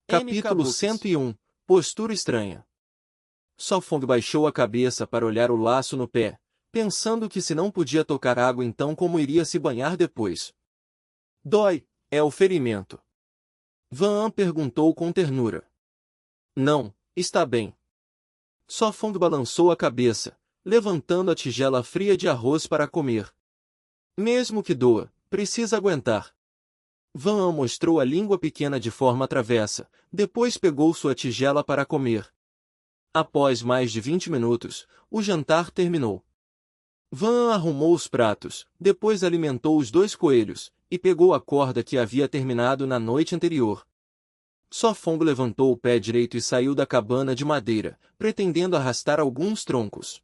Capítulo 101 Postura estranha. Sofong baixou a cabeça para olhar o laço no pé, pensando que se não podia tocar água então como iria se banhar depois. Dói, é o ferimento. Van An perguntou com ternura. Não, está bem. Sofong balançou a cabeça, levantando a tigela fria de arroz para comer. Mesmo que doa, precisa aguentar. Van An mostrou a língua pequena de forma travessa, depois pegou sua tigela para comer. Após mais de 20 minutos, o jantar terminou. Van An arrumou os pratos, depois alimentou os 2 coelhos, e pegou a corda que havia terminado na noite anterior. Sofong levantou o pé direito e saiu da cabana de madeira, pretendendo arrastar alguns troncos.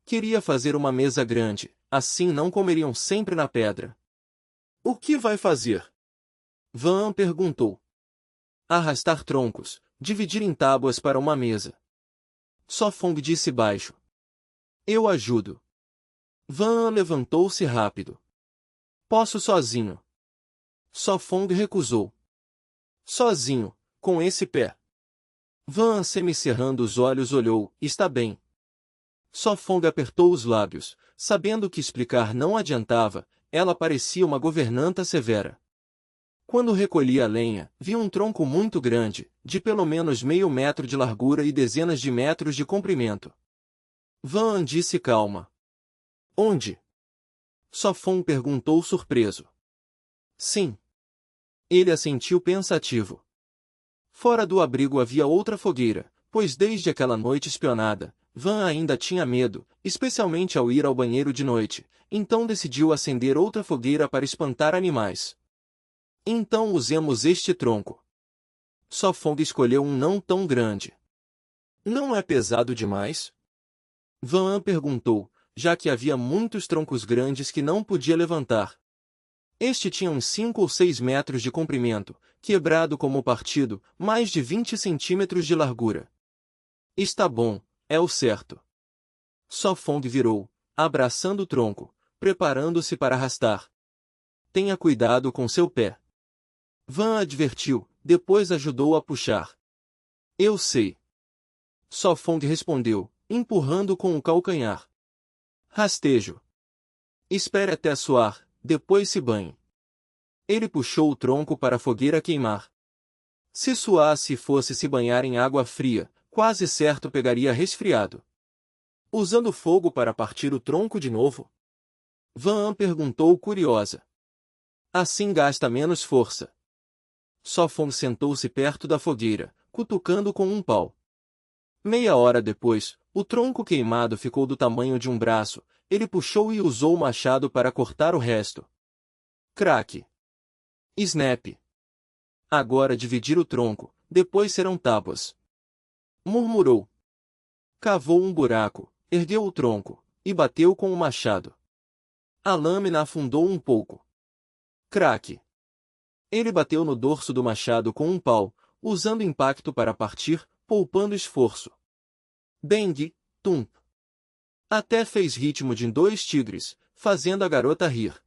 Queria fazer uma mesa grande, assim não comeriam sempre na pedra. O que vai fazer? Van An perguntou. Arrastar troncos, dividir em tábuas para uma mesa. Sofong disse baixo. Eu ajudo. Van An levantou-se rápido. Posso sozinho. Sofong recusou. Sozinho, com esse pé. Van An semicerrando os olhos olhou, está bem. Sofong apertou os lábios, sabendo que explicar não adiantava, ela parecia uma governanta severa. Quando recolhia a lenha, vi um tronco muito grande, de pelo menos meio metro de largura e dezenas de metros de comprimento. Van An disse calma. Onde? Sofong perguntou surpreso. Sim. Ele assentiu pensativo. Fora do abrigo havia outra fogueira, pois desde aquela noite espionada, Van ainda tinha medo, especialmente ao ir ao banheiro de noite, então decidiu acender outra fogueira para espantar animais. Então usemos este tronco. Sofong escolheu um não tão grande. Não é pesado demais? Van An perguntou, já que havia muitos troncos grandes que não podia levantar. Este tinha uns 5 ou 6 metros de comprimento, quebrado como partido, mais de 20 centímetros de largura. Está bom, é o certo. Sofong virou, abraçando o tronco, preparando-se para arrastar. Tenha cuidado com seu pé. Van advertiu, depois ajudou a puxar. Eu sei. Sofong respondeu, empurrando com o calcanhar. Rastejo. Espere até suar, depois se banhe. Ele puxou o tronco para a fogueira queimar. Se suasse e fosse se banhar em água fria, quase certo pegaria resfriado. Usando fogo para partir o tronco de novo? Van An perguntou curiosa. Assim gasta menos força. Sofong sentou-se perto da fogueira, cutucando com um pau. Meia hora depois, o tronco queimado ficou do tamanho de um braço, ele puxou e usou o machado para cortar o resto. Crack. Snap. Agora dividir o tronco, depois serão tábuas. Murmurou. Cavou um buraco, ergueu o tronco, e bateu com o machado. A lâmina afundou um pouco. Crack. Ele bateu no dorso do machado com um pau, usando impacto para partir, poupando esforço. Bang, tum. Até fez ritmo de 2 tigres, fazendo a garota rir.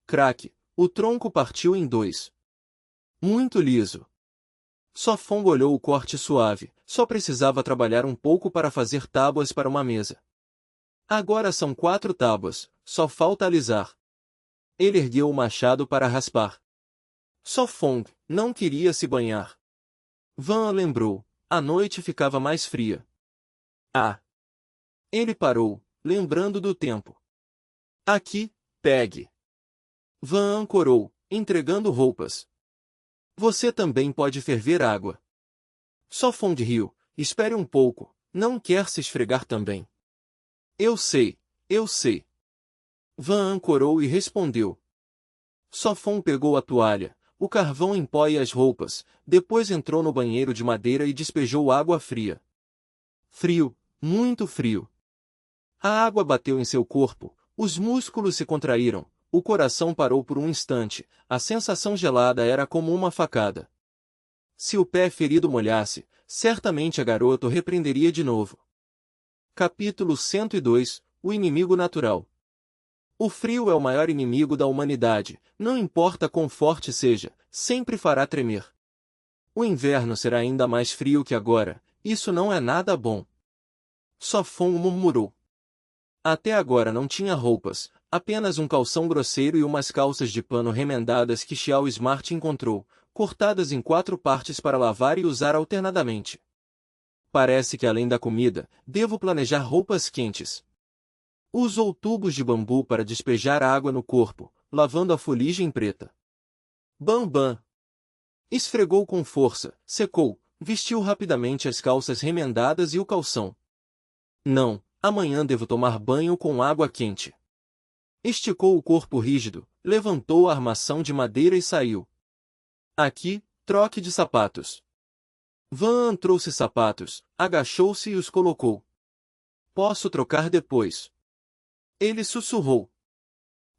Crack, o tronco partiu em 2. Muito liso. Sofong olhou o corte suave, só precisava trabalhar um pouco para fazer tábuas para uma mesa. Agora são 4 tábuas, só falta alisar. Ele ergueu o machado para raspar. Sofong não queria se banhar. Van An lembrou, a noite ficava mais fria. Ah! Ele parou, lembrando do tempo. Aqui, pegue. Van An corou, entregando roupas. Você também pode ferver água. Sofong riu, espere um pouco, não quer se esfregar também. Eu sei, eu sei. Van An corou e respondeu. Sofong pegou a toalha, o carvão em pó e as roupas, depois entrou no banheiro de madeira e despejou água fria. Frio, muito frio. A água bateu em seu corpo, os músculos se contraíram, o coração parou por um instante, a sensação gelada era como uma facada. Se o pé ferido molhasse, certamente a garota o repreenderia de novo. Capítulo 102 O inimigo natural. O frio é o maior inimigo da humanidade, não importa quão forte seja, sempre fará tremer. O inverno será ainda mais frio que agora, isso não é nada bom. Sofon murmurou. Até agora não tinha roupas, apenas um calção grosseiro e umas calças de pano remendadas que Xiao Smart encontrou, cortadas em 4 partes para lavar e usar alternadamente. Parece que além da comida, devo planejar roupas quentes. Usou tubos de bambu para despejar água no corpo, lavando a fuligem preta. Bam. Esfregou com força, secou, vestiu rapidamente as calças remendadas e o calção. Não, amanhã devo tomar banho com água quente. Esticou o corpo rígido, levantou a armação de madeira e saiu. Aqui, troque de sapatos. Van trouxe sapatos, agachou-se e os colocou. Posso trocar depois. Ele sussurrou.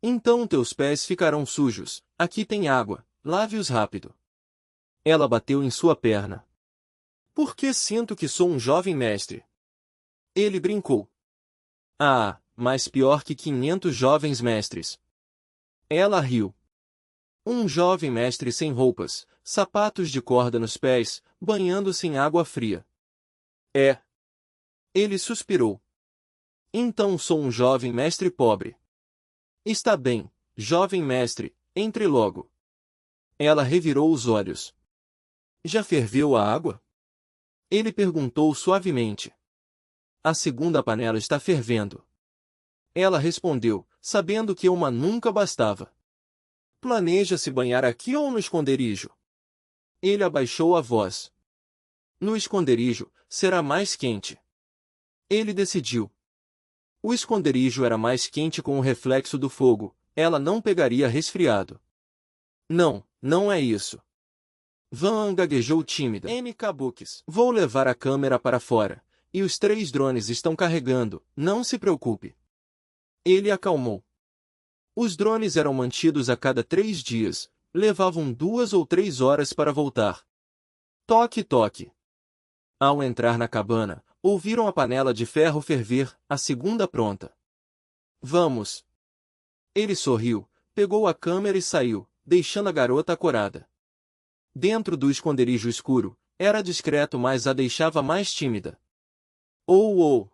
Então teus pés ficarão sujos, aqui tem água, lave-os rápido. Ela bateu em sua perna. Porque sinto que sou um jovem mestre. Ele brincou. Ah, mas pior que 500 jovens mestres. Ela riu. Um jovem mestre sem roupas, sapatos de corda nos pés, banhando-se em água fria. É. Ele suspirou. Então sou um jovem mestre pobre. Está bem, jovem mestre, entre logo. Ela revirou os olhos. Já ferveu a água? Ele perguntou suavemente. A segunda panela está fervendo. Ela respondeu, sabendo que uma nunca bastava. Planeja se banhar aqui ou no esconderijo? Ele abaixou a voz. No esconderijo, será mais quente. Ele decidiu. O esconderijo era mais quente com o reflexo do fogo, ela não pegaria resfriado. Não é isso. Van gaguejou tímida. Kabukis. Vou levar a câmera para fora, e os 3 drones estão carregando, não se preocupe. Ele acalmou. Os drones eram mantidos a cada 3 dias, levavam 2 ou 3 horas para voltar. Toque, toque. Ao entrar na cabana, ouviram a panela de ferro ferver, a segunda pronta. Vamos. Ele sorriu, pegou a câmera e saiu, deixando a garota acorada. Dentro do esconderijo escuro, era discreto mas a deixava mais tímida. Oh!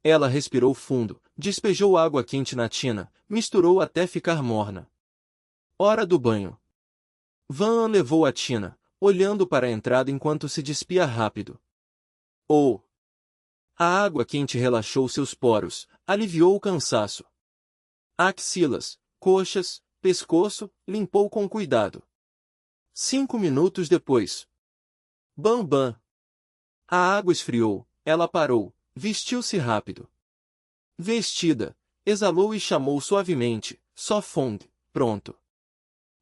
Ela respirou fundo, despejou água quente na tina, misturou até ficar morna. Hora do banho. Van levou a tina, olhando para a entrada enquanto se despia rápido. Oh! A água quente relaxou seus poros, aliviou o cansaço. Axilas, coxas, pescoço, limpou com cuidado. 5 minutos depois. Bam. A água esfriou, ela parou, vestiu-se rápido. Vestida, exalou e chamou suavemente, Sofong, pronto.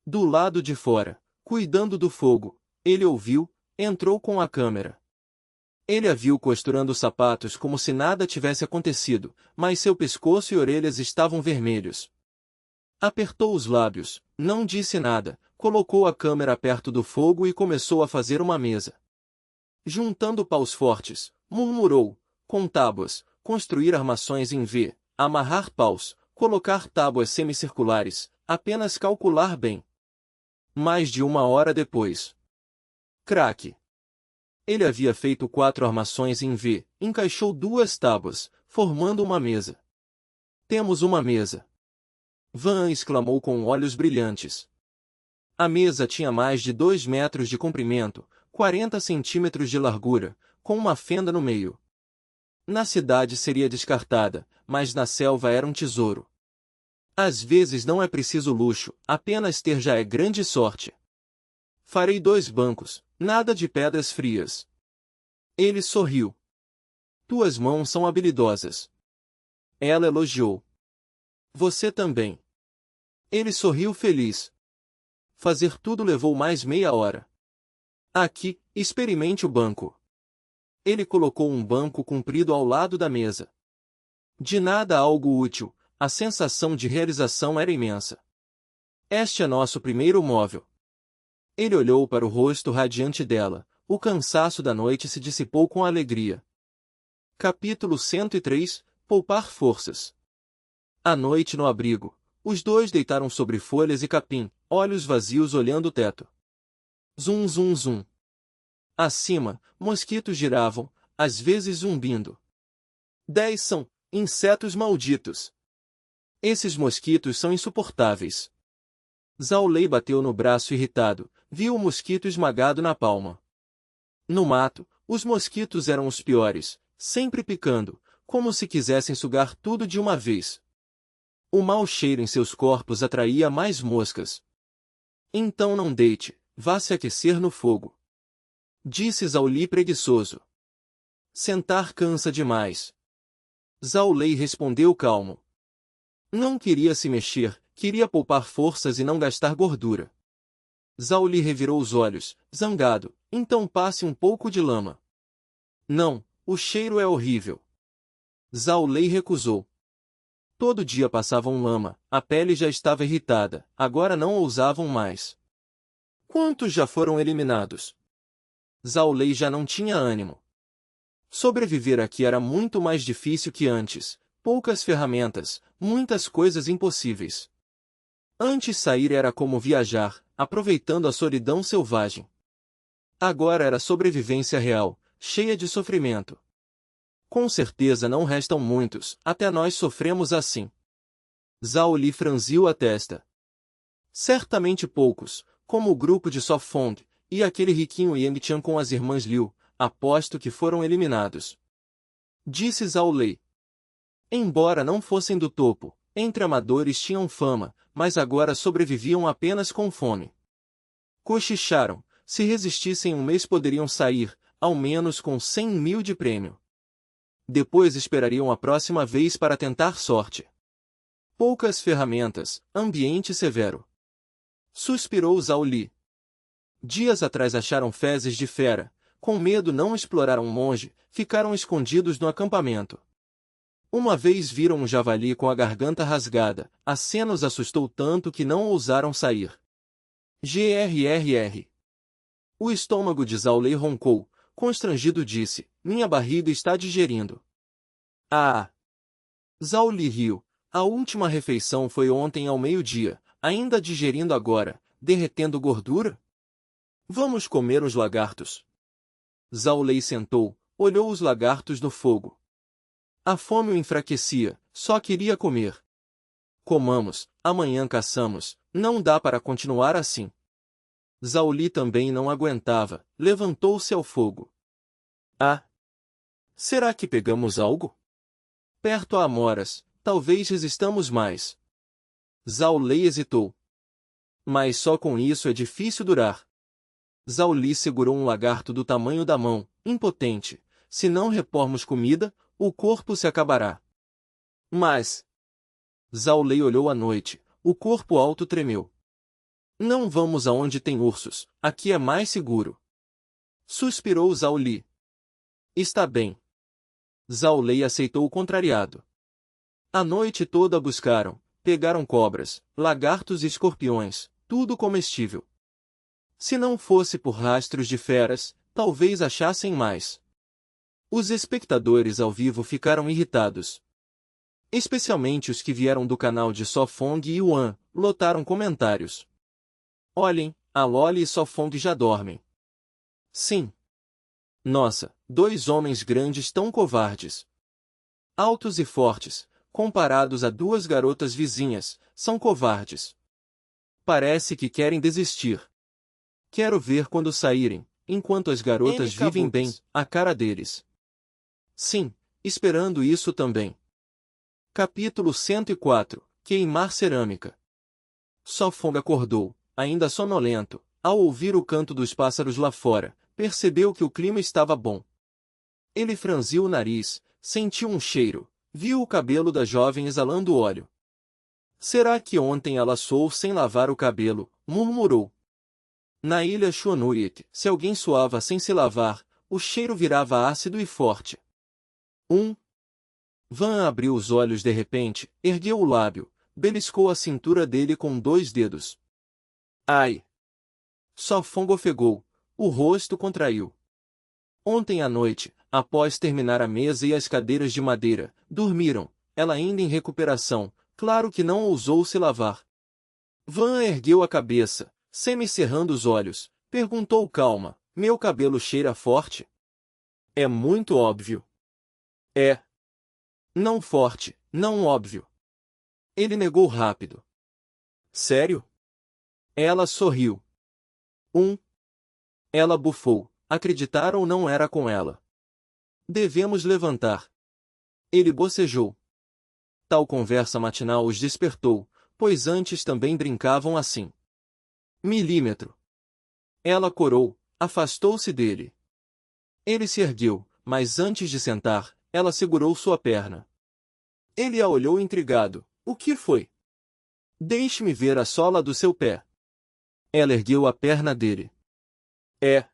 Do lado de fora, cuidando do fogo, ele ouviu, entrou com a câmera. Ele a viu costurando os sapatos como se nada tivesse acontecido, mas seu pescoço e orelhas estavam vermelhos. Apertou os lábios, não disse nada, colocou a câmera perto do fogo e começou a fazer uma mesa. Juntando paus fortes, murmurou, com tábuas, construir armações em V, amarrar paus, colocar tábuas semicirculares, apenas calcular bem. Mais de 1 hora depois. Craque! Ele havia feito 4 armações em V, encaixou 2 tábuas, formando uma mesa. Temos uma mesa! Van exclamou com olhos brilhantes. A mesa tinha mais de 2 metros de comprimento, 40 centímetros de largura, com uma fenda no meio. Na cidade seria descartada, mas na selva era um tesouro. Às vezes não é preciso luxo, apenas ter já é grande sorte. Farei 2 bancos, nada de pedras frias. Ele sorriu. Tuas mãos são habilidosas. Ela elogiou. Você também. Ele sorriu feliz. Fazer tudo levou mais meia hora. Aqui, experimente o banco. Ele colocou um banco comprido ao lado da mesa. De nada algo útil, a sensação de realização era imensa. Este é nosso primeiro móvel. Ele olhou para o rosto radiante dela, o cansaço da noite se dissipou com alegria. Capítulo 103 – Poupar forças. À noite no abrigo, os 2 deitaram sobre folhas e capim, olhos vazios olhando o teto. Zum. Acima, mosquitos giravam, às vezes zumbindo. 10 são insetos malditos. Esses mosquitos são insuportáveis. Zhao Lei bateu no braço irritado, viu o mosquito esmagado na palma. No mato, os mosquitos eram os piores, sempre picando, como se quisessem sugar tudo de uma vez. O mau cheiro em seus corpos atraía mais moscas. Então não deite, vá se aquecer no fogo. Disse Zhao Li preguiçoso. Sentar cansa demais. Zhao Lei respondeu calmo. Não queria se mexer, queria poupar forças e não gastar gordura. Zhao Li revirou os olhos, zangado. Então passe um pouco de lama. Não, o cheiro é horrível. Zhao Lei recusou. Todo dia passavam lama, a pele já estava irritada, agora não ousavam mais. Quantos já foram eliminados? Zhao Lei já não tinha ânimo. Sobreviver aqui era muito mais difícil que antes, poucas ferramentas, muitas coisas impossíveis. Antes sair era como viajar, aproveitando a solidão selvagem. Agora era sobrevivência real, cheia de sofrimento. Com certeza não restam muitos, até nós sofremos assim. Zhao Li franziu a testa. Certamente poucos, como o grupo de Sofong, e aquele riquinho Yang Qian com as irmãs Liu, aposto que foram eliminados. Disse Zhao Lei. Embora não fossem do topo, entre amadores tinham fama, mas agora sobreviviam apenas com fome. Cochicharam, se resistissem um mês poderiam sair, ao menos com 100 mil de prêmio. Depois esperariam a próxima vez para tentar sorte. Poucas ferramentas, ambiente severo. Suspirou Zhao Li. Dias atrás acharam fezes de fera, com medo não exploraram um monge, ficaram escondidos no acampamento. Uma vez viram um javali com a garganta rasgada, a cena os assustou tanto que não ousaram sair. Grrr. O estômago de Zhao Lei roncou, constrangido disse, minha barriga está digerindo. Ah! Zhao Li riu, a última refeição foi ontem ao meio-dia, ainda digerindo agora, derretendo gordura? Vamos comer os lagartos. Zhao Lei sentou, olhou os lagartos no fogo. A fome o enfraquecia, só queria comer. Comamos, amanhã caçamos, não dá para continuar assim. Zhao Li também não aguentava, levantou-se ao fogo. Ah! Será que pegamos algo? Perto há amoras, talvez resistamos mais. Zhao Lei hesitou. Mas só com isso é difícil durar. Zhao Li segurou um lagarto do tamanho da mão, impotente. Se não repormos comida, o corpo se acabará. Mas... Zhao Lei olhou à noite, o corpo alto tremeu. Não vamos aonde tem ursos, aqui é mais seguro. Suspirou Zhao Li. Está bem. Zhao Lei aceitou contrariado. A noite toda buscaram, pegaram cobras, lagartos e escorpiões, tudo comestível. Se não fosse por rastros de feras, talvez achassem mais. Os espectadores ao vivo ficaram irritados. Especialmente os que vieram do canal de Sofong e Yuan, lotaram comentários. Olhem, a Loli e Sofong já dormem. Sim. Nossa, 2 homens grandes tão covardes. Altos e fortes, comparados a 2 garotas vizinhas, são covardes. Parece que querem desistir. Quero ver quando saírem, enquanto as garotas vivem bem, a cara deles. Sim, esperando isso também. Capítulo 104 – Queimar cerâmica. Sofong acordou, ainda sonolento, ao ouvir o canto dos pássaros lá fora, percebeu que o clima estava bom. Ele franziu o nariz, sentiu um cheiro, viu o cabelo da jovem exalando óleo. Será que ontem ela suou sem lavar o cabelo? Murmurou. Na ilha Xuanuyik, se alguém suava sem se lavar, o cheiro virava ácido e forte. Van abriu os olhos de repente, ergueu o lábio, beliscou a cintura dele com 2 dedos. Ai! Sofong ofegou, o rosto contraiu. Ontem à noite, após terminar a mesa e as cadeiras de madeira, dormiram, ela ainda em recuperação, claro que não ousou se lavar. Van ergueu a cabeça, semicerrando os olhos, perguntou calma, Meu cabelo cheira forte? É muito óbvio. É. Não forte, não óbvio. Ele negou rápido. Sério? Ela sorriu. Ela bufou. Acreditar ou não era com ela. Devemos levantar. Ele bocejou. Tal conversa matinal os despertou, pois antes também brincavam assim. Milímetro. Ela corou, afastou-se dele. Ele se ergueu, mas antes de sentar, ela segurou sua perna. Ele a olhou intrigado. O que foi? Deixe-me ver a sola do seu pé. Ela ergueu a perna dele. É.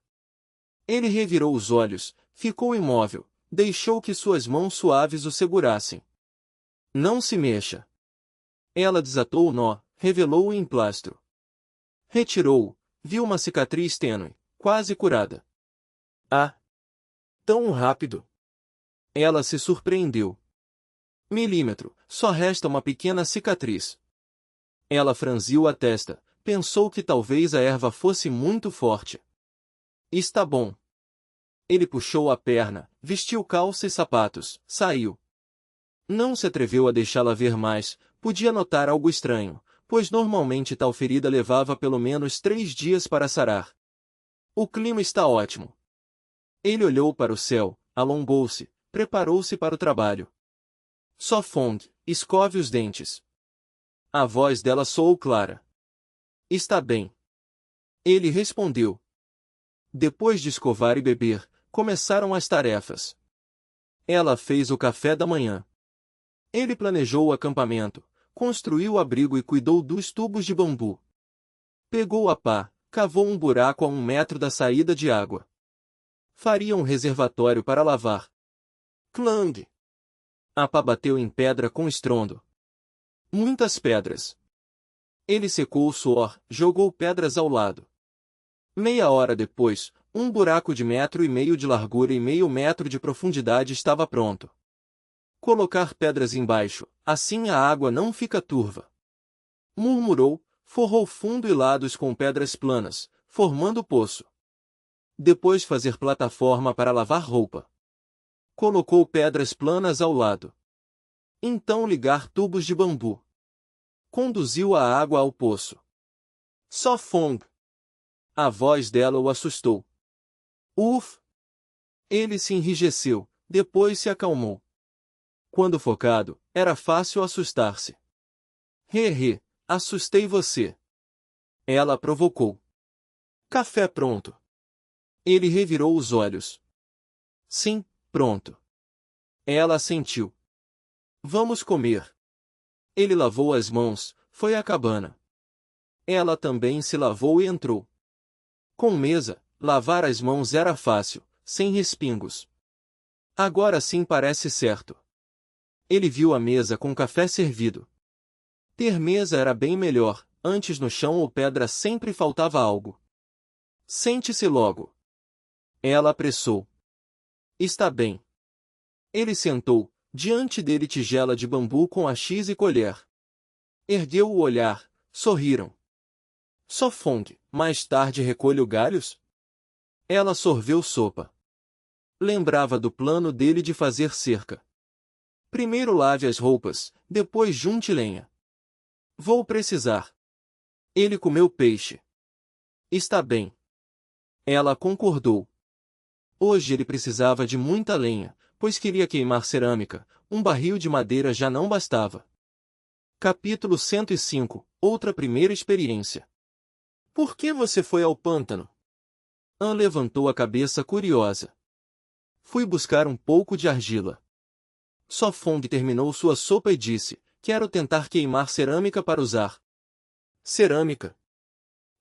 Ele revirou os olhos, ficou imóvel, deixou que suas mãos suaves o segurassem. Não se mexa. Ela desatou o nó, revelou o emplastro. Retirou-o, viu uma cicatriz tênue, quase curada. Ah! Tão rápido! Ela se surpreendeu. Milímetro, só resta uma pequena cicatriz. Ela franziu a testa, pensou que talvez a erva fosse muito forte. Está bom. Ele puxou a perna, vestiu calça e sapatos, saiu. Não se atreveu a deixá-la ver mais, podia notar algo estranho, pois normalmente tal ferida levava pelo menos 3 dias para sarar. O clima está ótimo. Ele olhou para o céu, alongou-se, preparou-se para o trabalho. Só Fong, escove os dentes. A voz dela soou clara. Está bem. Ele respondeu. Depois de escovar e beber, começaram as tarefas. Ela fez o café da manhã. Ele planejou o acampamento, construiu o abrigo e cuidou dos tubos de bambu. Pegou a pá, cavou um buraco a 1 metro da saída de água. Faria um reservatório para lavar. Clang! A pá bateu em pedra com estrondo. Muitas pedras. Ele secou o suor, jogou pedras ao lado. Meia hora depois, um buraco de 1,5 metro de largura e meio metro de profundidade estava pronto. Colocar pedras embaixo, assim a água não fica turva. Murmurou, forrou fundo e lados com pedras planas, formando poço. Depois fazer plataforma para lavar roupa. Colocou pedras planas ao lado. Então ligar tubos de bambu. Conduziu a água ao poço. Só Fong. A voz dela o assustou. Uf! Ele se enrijeceu, depois se acalmou. Quando focado, era fácil assustar-se. He, assustei você. Ela provocou. Café pronto. Ele revirou os olhos. Sim, pronto. Ela assentiu. Vamos comer. Ele lavou as mãos, foi à cabana. Ela também se lavou e entrou. Com mesa, lavar as mãos era fácil, sem respingos. Agora sim parece certo. Ele viu a mesa com café servido. Ter mesa era bem melhor, antes no chão ou pedra sempre faltava algo. Sente-se logo. Ela apressou. Está bem. Ele sentou, diante dele tigela de bambu com haxiz e colher. Ergueu o olhar, sorriram. Só Fong, mais tarde recolho galhos? Ela sorveu sopa. Lembrava do plano dele de fazer cerca. Primeiro lave as roupas, depois junte lenha. Vou precisar. Ele comeu peixe. Está bem. Ela concordou. Hoje ele precisava de muita lenha, pois queria queimar cerâmica, um barril de madeira já não bastava. Capítulo 105 – Outra primeira experiência. Por que você foi ao pântano? Anne levantou a cabeça curiosa. Fui buscar um pouco de argila. Só Fong terminou sua sopa e disse, quero tentar queimar cerâmica para usar. Cerâmica?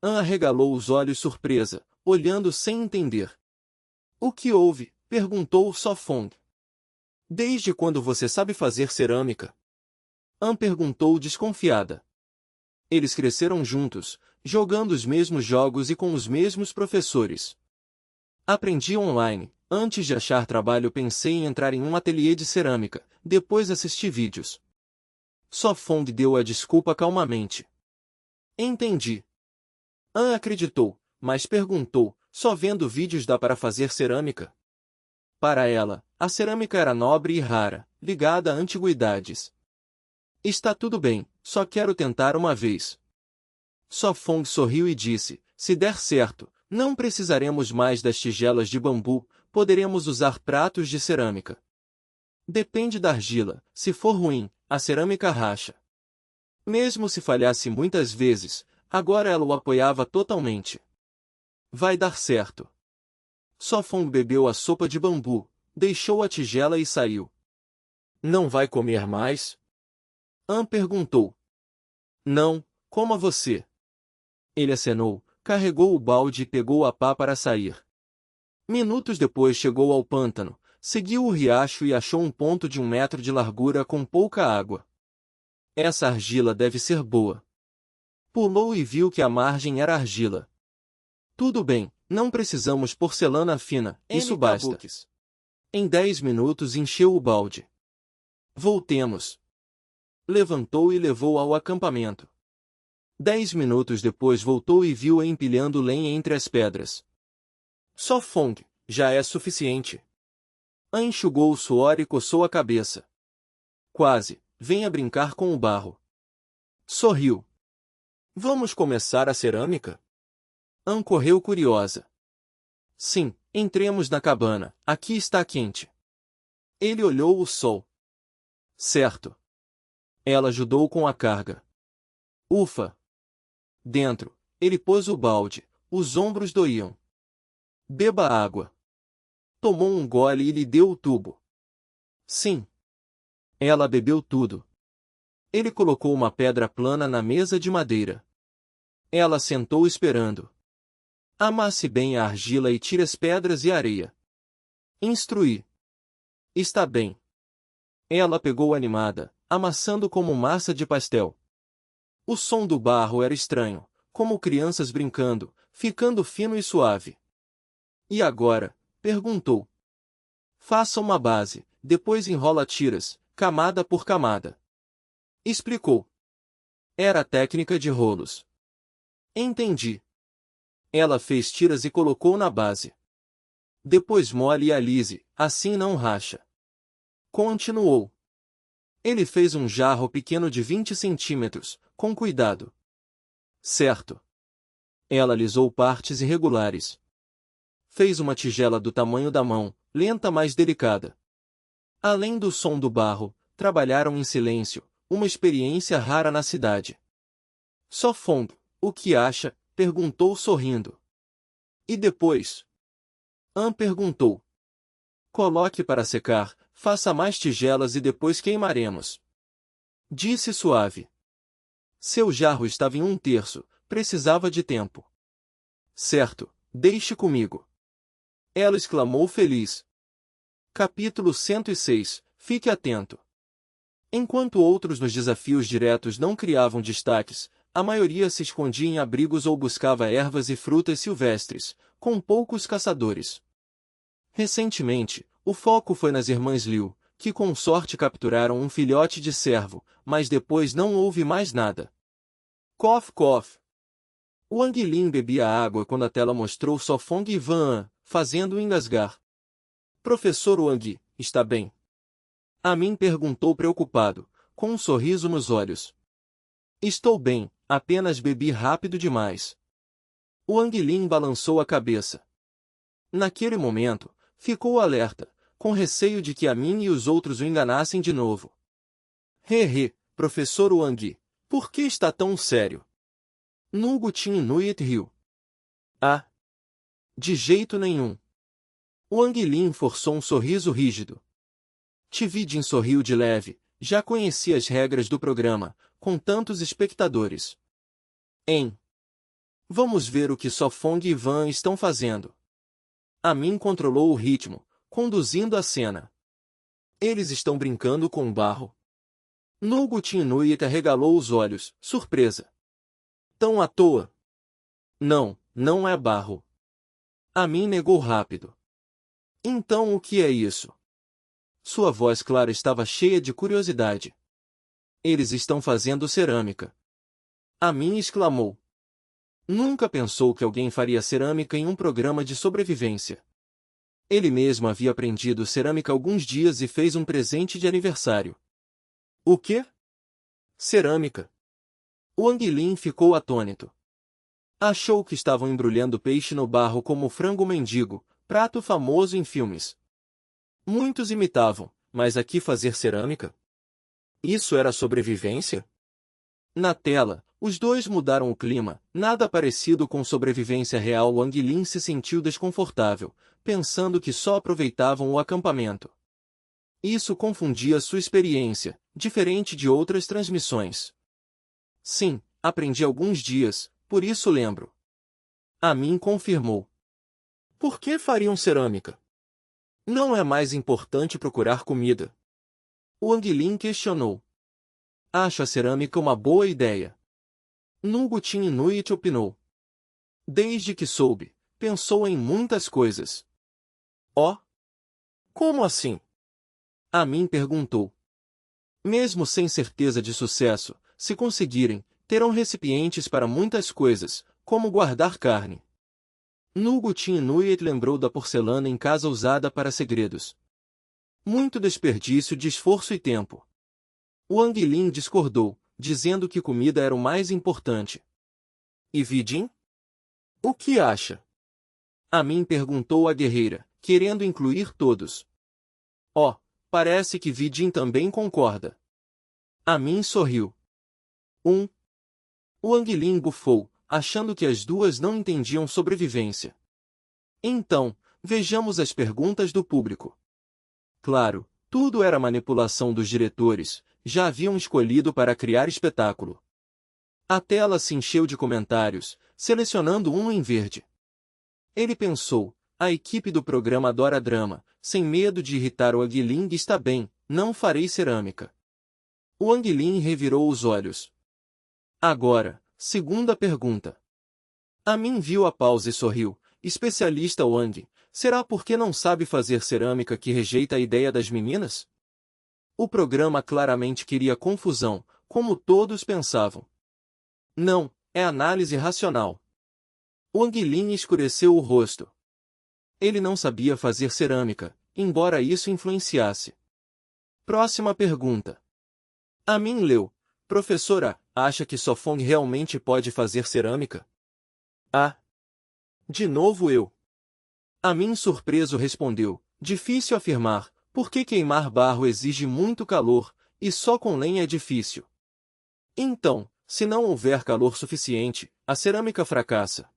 Anne arregalou os olhos surpresa, olhando sem entender. O que houve? Perguntou Só Fong. Desde quando você sabe fazer cerâmica? Anne perguntou desconfiada. Eles cresceram juntos, jogando os mesmos jogos e com os mesmos professores. Aprendi online. Antes de achar trabalho pensei em entrar em um ateliê de cerâmica, depois assisti vídeos. Só Fong deu a desculpa calmamente. Entendi. Anne acreditou, mas perguntou, só vendo vídeos dá para fazer cerâmica. Para ela, a cerâmica era nobre e rara, ligada a antiguidades. Está tudo bem, só quero tentar uma vez. Sofong sorriu e disse, se der certo, não precisaremos mais das tigelas de bambu, poderemos usar pratos de cerâmica. Depende da argila, se for ruim, a cerâmica racha. Mesmo se falhasse muitas vezes, agora ela o apoiava totalmente. Vai dar certo. Sofong bebeu a sopa de bambu, deixou a tigela e saiu. Não vai comer mais? An perguntou. Não, coma você. Ele acenou, carregou o balde e pegou a pá para sair. Minutos depois chegou ao pântano, seguiu o riacho e achou um ponto de 1 metro de largura com pouca água. Essa argila deve ser boa. Pulou e viu que a margem era argila. Tudo bem, não precisamos porcelana fina, isso basta. Em 10 minutos encheu o balde. Voltemos. Levantou e levou ao acampamento. 10 minutos depois voltou e viu-a empilhando lenha entre as pedras. Sofong, já é suficiente. An enxugou o suor e coçou a cabeça. Quase, venha brincar com o barro. Sorriu. Vamos começar a cerâmica? An correu curiosa. Sim, entremos na cabana, aqui está quente. Ele olhou o sol. Certo. Ela ajudou com a carga. Ufa! Dentro, ele pôs o balde, os ombros doíam. Beba água. Tomou um gole e lhe deu o tubo. Sim. Ela bebeu tudo. Ele colocou uma pedra plana na mesa de madeira. Ela sentou esperando. Amasse bem a argila e tire as pedras e areia. Instruí. Está bem. Ela pegou animada, amassando como massa de pastel. O som do barro era estranho, como crianças brincando, ficando fino e suave. E agora? Perguntou. Faça uma base, depois enrola tiras, camada por camada. Explicou. Era a técnica de rolos. Entendi. Ela fez tiras e colocou na base. Depois molhe e alise, assim não racha. Continuou. Ele fez um jarro pequeno de 20 centímetros, com cuidado. Certo. Ela alisou partes irregulares. Fez uma tigela do tamanho da mão, lenta mas delicada. Além do som do barro, trabalharam em silêncio, uma experiência rara na cidade. Sofong, o que acha? Perguntou sorrindo. E depois? An perguntou. Coloque para secar, faça mais tigelas e depois queimaremos. Disse suave. Seu jarro estava em 1/3, precisava de tempo. Certo, deixe comigo. Ela exclamou feliz. Capítulo 106, fique atento. Enquanto outros nos desafios diretos não criavam destaques, a maioria se escondia em abrigos ou buscava ervas e frutas silvestres, com poucos caçadores. Recentemente, o foco foi nas irmãs Liu, que com sorte capturaram um filhote de cervo, mas depois não houve mais nada. Cof, cof. Wang Lin bebia água quando a tela mostrou Sofong e Van, fazendo-o engasgar. Professor Wang, está bem? Amin perguntou preocupado, com um sorriso nos olhos. Estou bem, apenas bebi rápido demais. Wang Lin balançou a cabeça. Naquele momento, ficou alerta, com receio de que Amin e os outros o enganassem de novo. Hehe, professor Wang, por que está tão sério? Nugu Tin Nuit riu. Ah! De jeito nenhum. Wang Lin forçou um sorriso rígido. Tividin sorriu de leve, já conhecia as regras do programa, com tantos espectadores. Vamos ver o que Sofong e Van estão fazendo. Amin controlou o ritmo, conduzindo a cena. Eles estão brincando com barro. Nugu Tin Nuit arregalou os olhos, surpresa. Tão à toa? Não, não é barro. Amin negou rápido. Então o que é isso? Sua voz clara estava cheia de curiosidade. Eles estão fazendo cerâmica. Amin exclamou. Nunca pensou que alguém faria cerâmica em um programa de sobrevivência. Ele mesmo havia aprendido cerâmica há alguns dias e fez um presente de aniversário. O quê? Cerâmica. Wang Lin ficou atônito. Achou que estavam embrulhando peixe no barro como o frango mendigo, prato famoso em filmes. Muitos imitavam, mas aqui fazer cerâmica? Isso era sobrevivência? Na tela, os dois mudaram o clima, nada parecido com sobrevivência real. Wang Lin se sentiu desconfortável, pensando que só aproveitavam o acampamento. Isso confundia sua experiência, diferente de outras transmissões. Sim, aprendi alguns dias, por isso lembro. Amin confirmou. Por que fariam cerâmica? Não é mais importante procurar comida? Wang Lin questionou. Acho a cerâmica uma boa ideia. Nguyen Inuit opinou. Desde que soube, pensou em muitas coisas. Oh? Como assim? Amin perguntou. Mesmo sem certeza de sucesso, se conseguirem, terão recipientes para muitas coisas, como guardar carne. Nguyen Inuit lembrou da porcelana em casa usada para segredos. Muito desperdício de esforço e tempo. Wang Lin discordou, dizendo que comida era o mais importante. E Vidin? O que acha? Amin perguntou à guerreira, querendo incluir todos. Oh, parece que Vidin também concorda. Amin sorriu. Wang Lin bufou, achando que as duas não entendiam sobrevivência. Então, vejamos as perguntas do público. Claro, tudo era manipulação dos diretores, já haviam escolhido para criar espetáculo. A tela se encheu de comentários, selecionando um em verde. Ele pensou, a equipe do programa adora drama, sem medo de irritar Wang Lin está bem, não farei cerâmica. Wang Lin revirou os olhos. Agora, segunda pergunta. Amin viu a pausa e sorriu. Especialista Wang, será porque não sabe fazer cerâmica que rejeita a ideia das meninas? O programa claramente queria confusão, como todos pensavam. Não, é análise racional. Wang Lin escureceu o rosto. Ele não sabia fazer cerâmica, embora isso influenciasse. Próxima pergunta. Amin leu. Professora, acha que Sofong realmente pode fazer cerâmica? Ah! De novo eu. Amin surpreso respondeu. Difícil afirmar, porque queimar barro exige muito calor, e só com lenha é difícil. Então, se não houver calor suficiente, a cerâmica fracassa.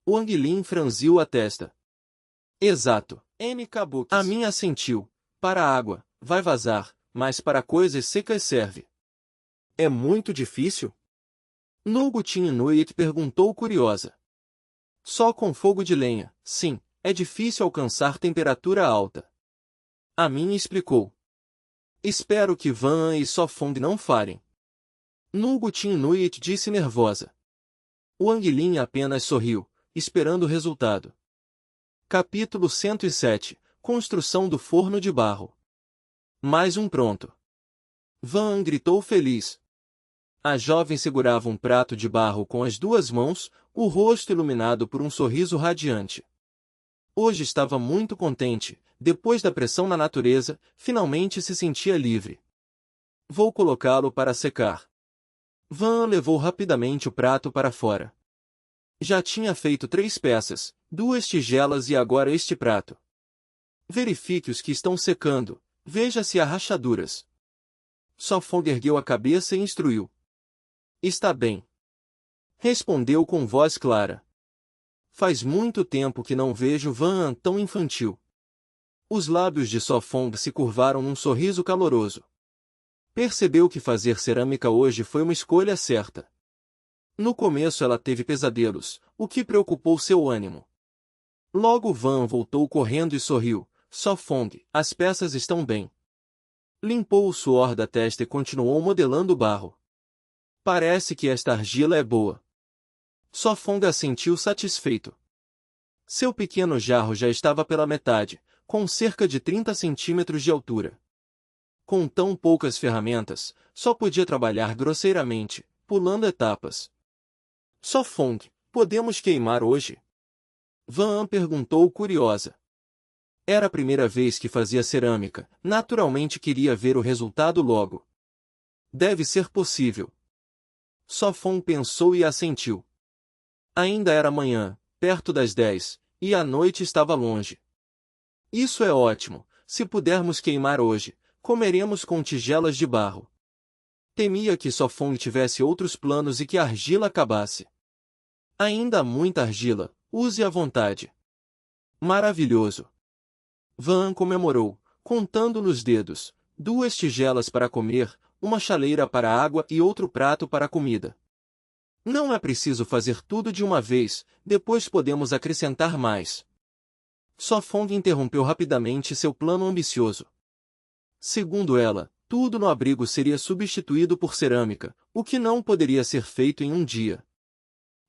Wang Lin franziu a testa. Exato. Amin assentiu. Para a água, vai vazar, mas para coisas secas serve. É muito difícil? Nguyen Inuit perguntou curiosa. Só com fogo de lenha, sim, é difícil alcançar temperatura alta. Amin explicou. Espero que Van e Sofong não falhem. Nguyen Inuit disse nervosa. Wang Lin apenas sorriu, esperando o resultado. Capítulo 107. Construção do forno de barro. Mais um pronto. Van gritou feliz. A jovem segurava um prato de barro com as duas mãos, o rosto iluminado por um sorriso radiante. Hoje estava muito contente, depois da pressão na natureza, finalmente se sentia livre. Vou colocá-lo para secar. Van levou rapidamente o prato para fora. Já tinha feito 3 peças, 2 tigelas e agora este prato. Verifique os que estão secando, veja se há rachaduras. Sofong ergueu a cabeça e instruiu. Está bem. Respondeu com voz clara. Faz muito tempo que não vejo Van tão infantil. Os lábios de Sofong se curvaram num sorriso caloroso. Percebeu que fazer cerâmica hoje foi uma escolha certa. No começo ela teve pesadelos, o que preocupou seu ânimo. Logo Van voltou correndo e sorriu. Sofong, as peças estão bem. Limpou o suor da testa e continuou modelando o barro. Parece que esta argila é boa. Sofong assentiu satisfeito. Seu pequeno jarro já estava pela metade, com cerca de 30 centímetros de altura. Com tão poucas ferramentas, só podia trabalhar grosseiramente, pulando etapas. Sofong, Podemos queimar hoje? Van perguntou curiosa. Era a primeira vez que fazia cerâmica, naturalmente queria ver o resultado logo. Deve ser possível. Sofon pensou e assentiu. Ainda era manhã, perto das 10, e a noite estava longe. Isso é ótimo, se pudermos queimar hoje, comeremos com tigelas de barro. Temia que Sofon tivesse outros planos e que a argila acabasse. Ainda há muita argila, use à vontade. Maravilhoso. Van comemorou, contando nos dedos, 2 tigelas para comer, uma chaleira para água e outro prato para comida. Não é preciso fazer tudo de uma vez, depois podemos acrescentar mais. Sofong interrompeu rapidamente seu plano ambicioso. Segundo ela, tudo no abrigo seria substituído por cerâmica, o que não poderia ser feito em um dia.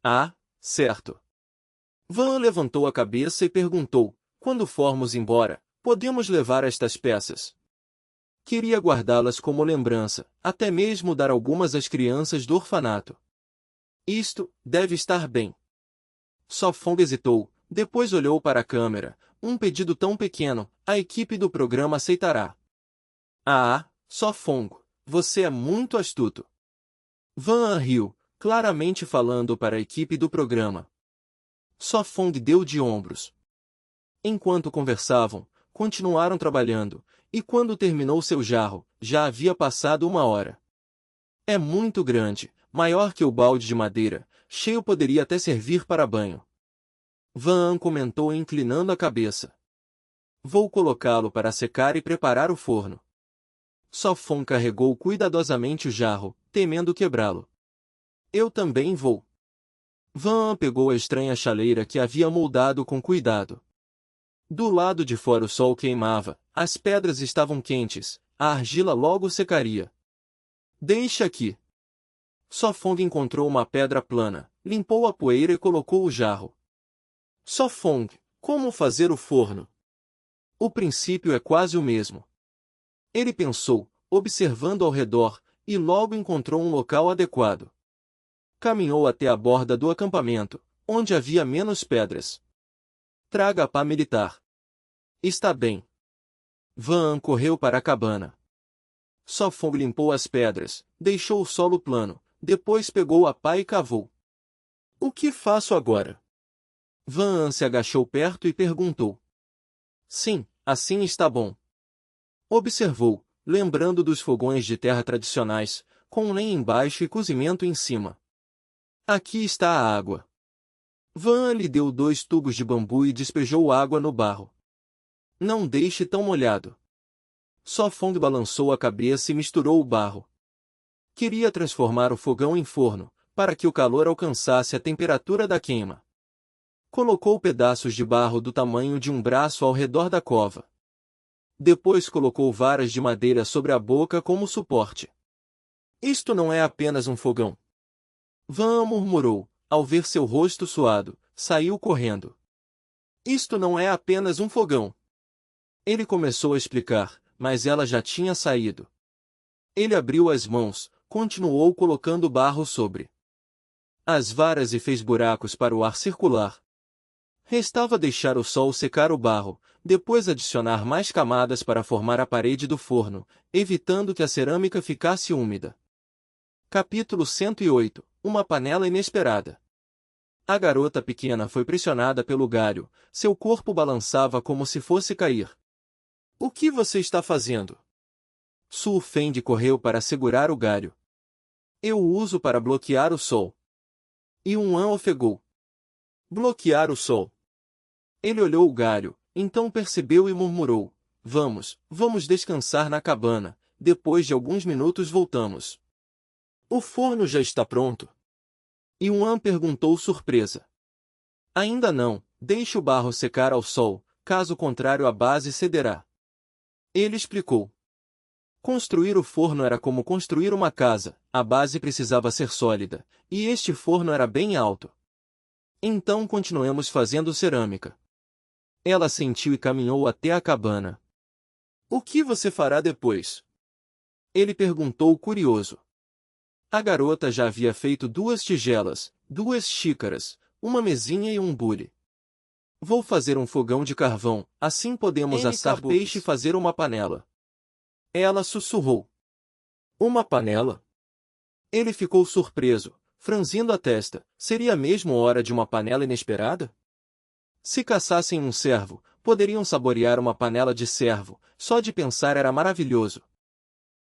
Ah, certo. Van levantou a cabeça e perguntou, quando formos embora, podemos levar estas peças? Queria guardá-las como lembrança, até mesmo dar algumas às crianças do orfanato. Isto deve estar bem. Sofong hesitou, depois olhou para a câmera. Um pedido tão pequeno, a equipe do programa aceitará. Ah, Sofong, você é muito astuto. Van riu, claramente falando para a equipe do programa. Sofong deu de ombros. Enquanto conversavam, continuaram trabalhando, e quando terminou seu jarro, já havia passado 1 hora. É muito grande, maior que o balde de madeira, cheio poderia até servir para banho. Van comentou inclinando a cabeça. Vou colocá-lo para secar e preparar o forno. Sofon carregou cuidadosamente o jarro, temendo quebrá-lo. Eu também vou. Van pegou a estranha chaleira que havia moldado com cuidado. Do lado de fora o sol queimava, as pedras estavam quentes, a argila logo secaria. Deixa aqui. Sofong encontrou uma pedra plana, limpou a poeira e colocou o jarro. Sofong, como fazer o forno? O princípio é quase o mesmo. Ele pensou, observando ao redor, e logo encontrou um local adequado. Caminhou até a borda do acampamento, onde havia menos pedras. Traga a pá militar. Está bem. Van correu para a cabana. Sofong limpou as pedras, deixou o solo plano, depois pegou a pá e cavou. O que faço agora? Van se agachou perto e perguntou. Sim, assim está bom. Observou, lembrando dos fogões de terra tradicionais, com lenha embaixo e cozimento em cima. Aqui está a água. Van lhe deu 2 tubos de bambu e despejou água no barro. Não deixe tão molhado. Sofong balançou a cabeça e misturou o barro. Queria transformar o fogão em forno, para que o calor alcançasse a temperatura da queima. Colocou pedaços de barro do tamanho de um braço ao redor da cova. Depois colocou varas de madeira sobre a boca como suporte. Isto não é apenas um fogão. Van murmurou, ao ver seu rosto suado, saiu correndo. Isto não é apenas um fogão. Ele começou a explicar, mas ela já tinha saído. Ele abriu as mãos, continuou colocando barro sobre as varas e fez buracos para o ar circular. Restava deixar o sol secar o barro, depois adicionar mais camadas para formar a parede do forno, evitando que a cerâmica ficasse úmida. Capítulo 108 – Uma panela inesperada. A garota pequena foi pressionada pelo galho, seu corpo balançava como se fosse cair. O que você está fazendo? Su Feng correu para segurar o galho. Eu o uso para bloquear o sol. E An ofegou. Bloquear o sol. Ele olhou o galho, então percebeu e murmurou. Vamos descansar na cabana, depois de alguns minutos voltamos. O forno já está pronto? An perguntou surpresa. Ainda não, deixe o barro secar ao sol, caso contrário a base cederá. Ele explicou. Construir o forno era como construir uma casa, a base precisava ser sólida, e este forno era bem alto. Então continuemos fazendo cerâmica. Ela assentiu e caminhou até a cabana. O que você fará depois? Ele perguntou curioso. A garota já havia feito 2 tigelas, 2 xícaras, uma mesinha e um bule. Vou fazer um fogão de carvão, assim podemos assar peixe e fazer uma panela. Ela sussurrou. Uma panela? Ele ficou surpreso, franzindo a testa. Seria mesmo hora de uma panela inesperada? Se caçassem um cervo, poderiam saborear uma panela de cervo, só de pensar era maravilhoso.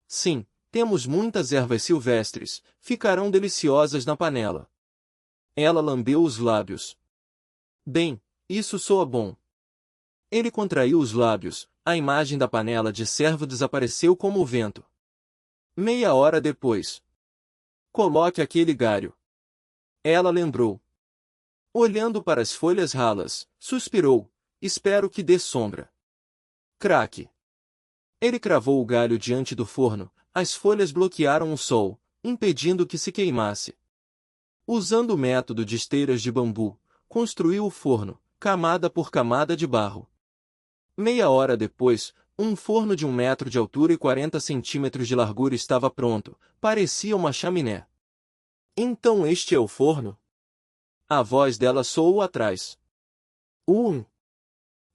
Sim, temos muitas ervas silvestres, ficarão deliciosas na panela. Ela lambeu os lábios. Bem, isso soa bom. Ele contraiu os lábios, a imagem da panela de cervo desapareceu como o vento. Meia hora depois. Coloque aquele galho. Ela lembrou. Olhando para as folhas ralas, suspirou. Espero que dê sombra. Craque. Ele cravou o galho diante do forno, as folhas bloquearam o sol, impedindo que se queimasse. Usando o método de esteiras de bambu, construiu o forno, camada por camada de barro. Meia hora depois, um forno de 1 metro de altura e 40 centímetros de largura estava pronto, parecia uma chaminé. Então este é o forno? A voz dela soou atrás.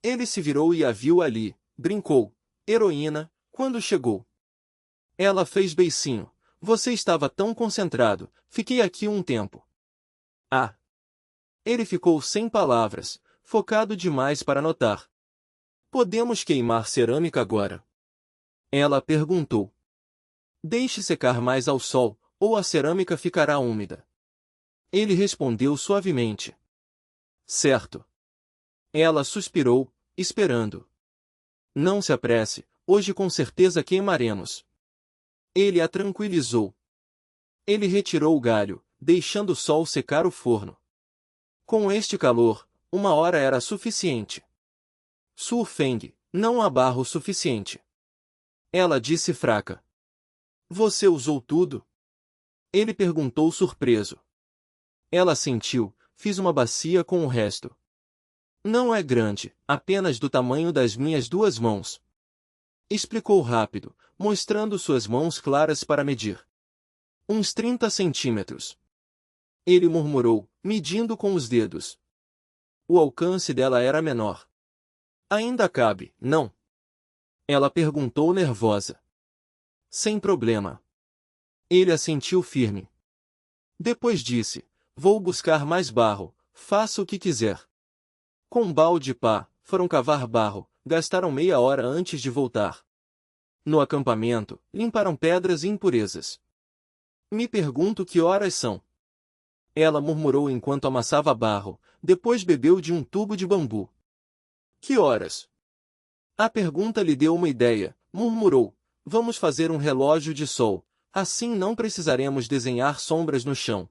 Ele se virou e a viu ali, brincou. Heroína, quando chegou. Ela fez beicinho. Você estava tão concentrado, fiquei aqui um tempo. Ah! Ele ficou sem palavras, focado demais para notar. Podemos queimar cerâmica agora? Ela perguntou. Deixe secar mais ao sol, ou a cerâmica ficará úmida. Ele respondeu suavemente. Certo. Ela suspirou, esperando. Não se apresse, hoje com certeza queimaremos. Ele a tranquilizou. Ele retirou o galho, deixando o sol secar o forno. Com este calor, 1 hora era suficiente. Su Feng, não há barro suficiente. Ela disse fraca. Você usou tudo? Ele perguntou surpreso. Ela sentiu, fiz uma bacia com o resto. Não é grande, apenas do tamanho das minhas 2 mãos. Explicou rápido, mostrando suas mãos claras para medir. Uns 30 centímetros. Ele murmurou, medindo com os dedos. O alcance dela era menor. Ainda cabe, não? Ela perguntou nervosa. Sem problema. Ele assentiu firme. Depois disse, vou buscar mais barro, faça o que quiser. Com um balde de pá, foram cavar barro, gastaram meia hora antes de voltar. No acampamento, limparam pedras e impurezas. Me pergunto que horas são. Ela murmurou enquanto amassava barro, depois bebeu de um tubo de bambu. Que horas? A pergunta lhe deu uma ideia, murmurou. Vamos fazer um relógio de sol, assim não precisaremos desenhar sombras no chão.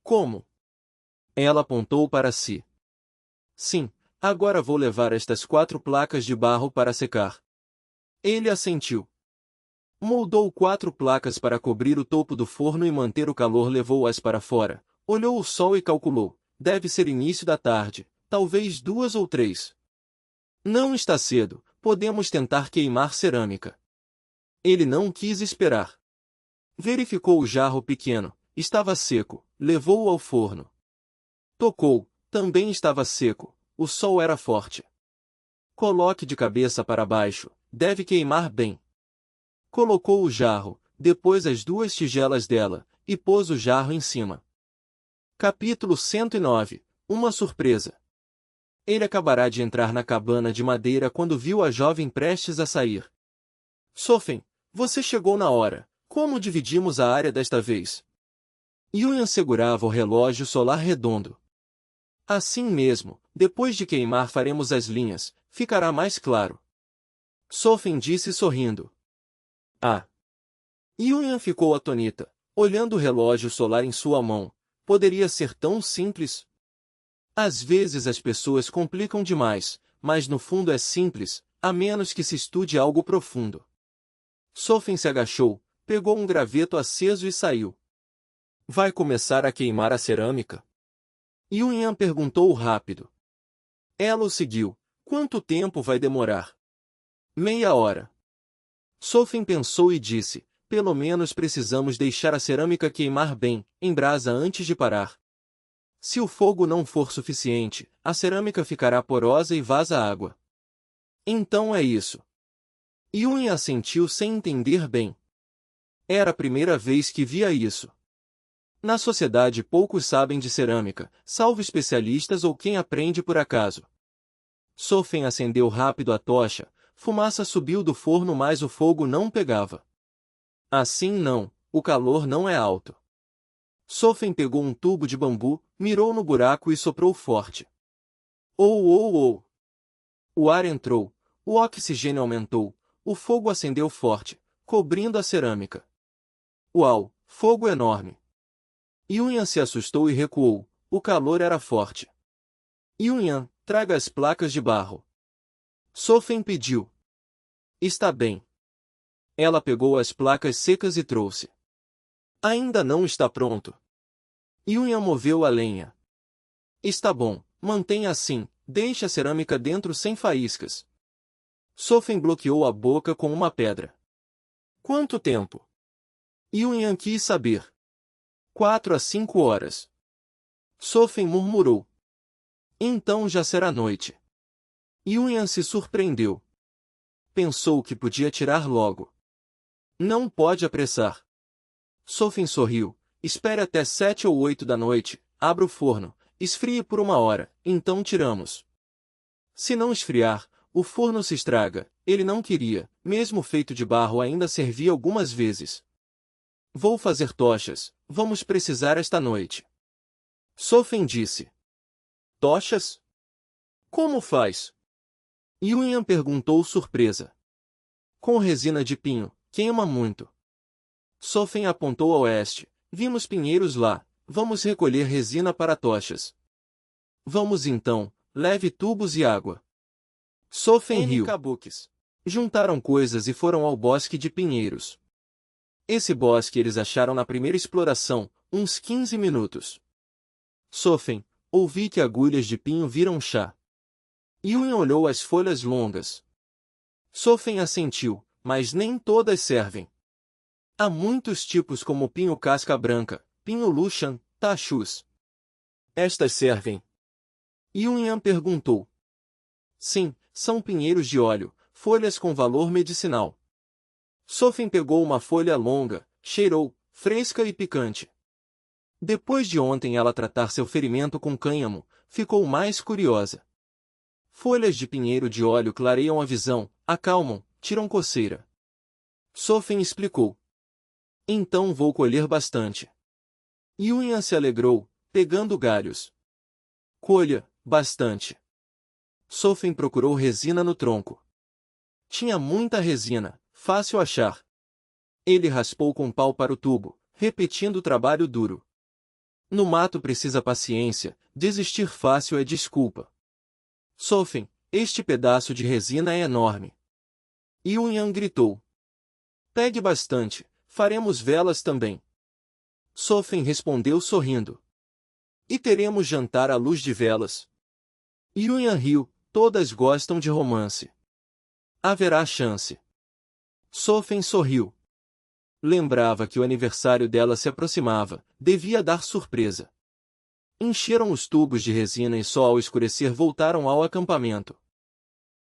Como? Ela apontou para si. Sim, agora vou levar estas 4 placas de barro para secar. Ele assentiu. Moldou 4 placas para cobrir o topo do forno e manter o calor, levou-as para fora, olhou o sol e calculou, deve ser início da tarde, talvez 2 ou 3. Não está cedo, podemos tentar queimar cerâmica. Ele não quis esperar. Verificou o jarro pequeno, estava seco, levou-o ao forno. Tocou, também estava seco, o sol era forte. Coloque de cabeça para baixo, deve queimar bem. Colocou o jarro, depois as 2 tigelas dela, e pôs o jarro em cima. Capítulo 109. Uma surpresa. Ele acabará de entrar na cabana de madeira quando viu a jovem prestes a sair. Sofen, você chegou na hora. Como dividimos a área desta vez? Yuan segurava o relógio solar redondo. Assim mesmo, depois de queimar faremos as linhas, ficará mais claro. Sofen disse sorrindo. Ah! Yuan ficou atônita, olhando o relógio solar em sua mão. Poderia ser tão simples? Às vezes as pessoas complicam demais, mas no fundo é simples, a menos que se estude algo profundo. Sofen se agachou, pegou um graveto aceso e saiu. Vai começar a queimar a cerâmica? Yuan perguntou rápido. Ela o seguiu. Quanto tempo vai demorar? Meia hora. Sofen pensou e disse, pelo menos precisamos deixar a cerâmica queimar bem, em brasa antes de parar. Se o fogo não for suficiente, a cerâmica ficará porosa e vaza água. Então é isso. Yun assentiu sem entender bem. Era a primeira vez que via isso. Na sociedade poucos sabem de cerâmica, salvo especialistas ou quem aprende por acaso. Sofen acendeu rápido a tocha, fumaça subiu do forno mas o fogo não pegava. Assim não, o calor não é alto. Sofen pegou um tubo de bambu, mirou no buraco e soprou forte. Oh! O ar entrou, o oxigênio aumentou, o fogo acendeu forte, cobrindo a cerâmica. Uau, fogo enorme! Yunyan se assustou e recuou, o calor era forte. Yunyan, traga as placas de barro. Sofen pediu. Está bem. Ela pegou as placas secas e trouxe. Ainda não está pronto. Yunyan moveu a lenha. Está bom, mantenha assim, deixe a cerâmica dentro sem faíscas. Sofen bloqueou a boca com uma pedra. Quanto tempo? Yunyan quis saber. 4 a 5 horas. Sofen murmurou. Então já será noite. Yunyan se surpreendeu. Pensou que podia tirar logo. Não pode apressar. Sofen sorriu. Espere até 7 ou 8 da noite, abra o forno, esfrie por 1 hora, então tiramos. Se não esfriar, o forno se estraga. Ele não queria, mesmo feito de barro ainda servia algumas vezes. Vou fazer tochas, vamos precisar esta noite. Sofen disse. Tochas? Como faz? Yunyan perguntou surpresa. Com resina de pinho, queima muito. Sofen apontou ao oeste. Vimos pinheiros lá, vamos recolher resina para tochas. Vamos então, leve tubos e água. Sofen riu. Juntaram coisas e foram ao bosque de pinheiros. Esse bosque eles acharam na primeira exploração, uns 15 minutos. Sofen, ouvi que agulhas de pinho viram chá. Yun olhou as folhas longas. Sofen assentiu, mas nem todas servem. Há muitos tipos como pinho casca branca, pinho Lushan, tachus. Estas servem? Yunyan perguntou. Sim, são pinheiros de óleo, folhas com valor medicinal. Sofen pegou uma folha longa, cheirou, fresca e picante. Depois de ontem ela tratar seu ferimento com cânhamo, ficou mais curiosa. Folhas de pinheiro de óleo clareiam a visão, acalmam, tiram coceira. Sofen explicou. Então vou colher bastante. Yunyan se alegrou, pegando galhos. Colha, bastante. Sofen procurou resina no tronco. Tinha muita resina, fácil achar. Ele raspou com pau para o tubo, repetindo o trabalho duro. No mato precisa paciência, desistir fácil é desculpa. Sofen, este pedaço de resina é enorme. Yunyan gritou. Pegue bastante, faremos velas também. Sofen respondeu sorrindo. E teremos jantar à luz de velas. Yunyan riu, todas gostam de romance. Haverá chance. Sofen sorriu. Lembrava que o aniversário dela se aproximava, devia dar surpresa. Encheram os tubos de resina e só ao escurecer voltaram ao acampamento.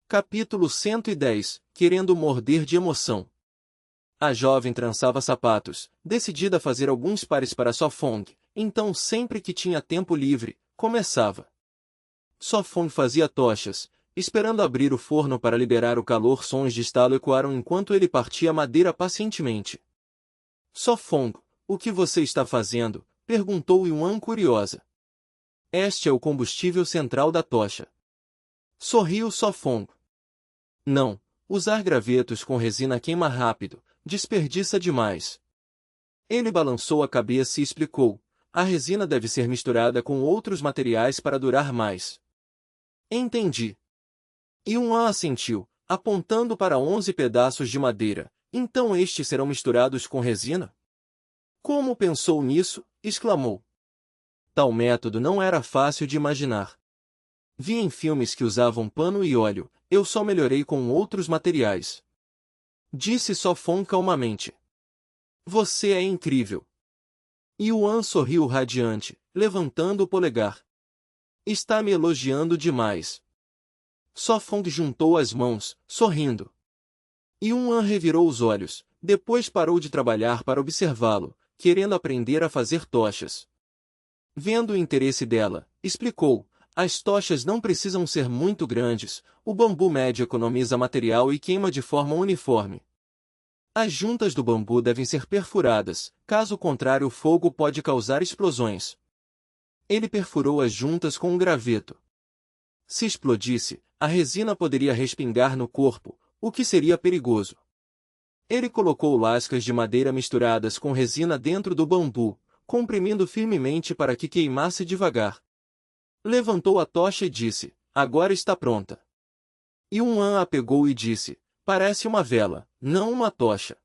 Capítulo 110, querendo morder de emoção. A jovem trançava sapatos, decidida a fazer alguns pares para Sofong, então sempre que tinha tempo livre, começava. Sofong fazia tochas, esperando abrir o forno para liberar o calor. Sons de estalo ecoaram enquanto ele partia madeira pacientemente. Sofong, o que você está fazendo? Perguntou Yuan curiosa. Este é o combustível central da tocha. Sorriu Sofong. Não, usar gravetos com resina queima rápido, desperdiça demais. Ele balançou a cabeça e explicou. A resina deve ser misturada com outros materiais para durar mais. Entendi. Yuan assentiu, apontando para 11 pedaços de madeira. Então estes serão misturados com resina? Como pensou nisso? Exclamou. Tal método não era fácil de imaginar. Vi em filmes que usavam pano e óleo, eu só melhorei com outros materiais. Disse Sofong calmamente. Você é incrível. Yuan sorriu radiante, levantando o polegar. Está me elogiando demais. Só Fong juntou as mãos, sorrindo. Yuan revirou os olhos, depois parou de trabalhar para observá-lo, querendo aprender a fazer tochas. Vendo o interesse dela, explicou: as tochas não precisam ser muito grandes, o bambu médio economiza material e queima de forma uniforme. As juntas do bambu devem ser perfuradas, caso contrário o fogo pode causar explosões. Ele perfurou as juntas com um graveto. Se explodisse, a resina poderia respingar no corpo, o que seria perigoso. Ele colocou lascas de madeira misturadas com resina dentro do bambu, comprimindo firmemente para que queimasse devagar. Levantou a tocha e disse: agora está pronta. Yuan a pegou e disse: parece uma vela, não uma tocha.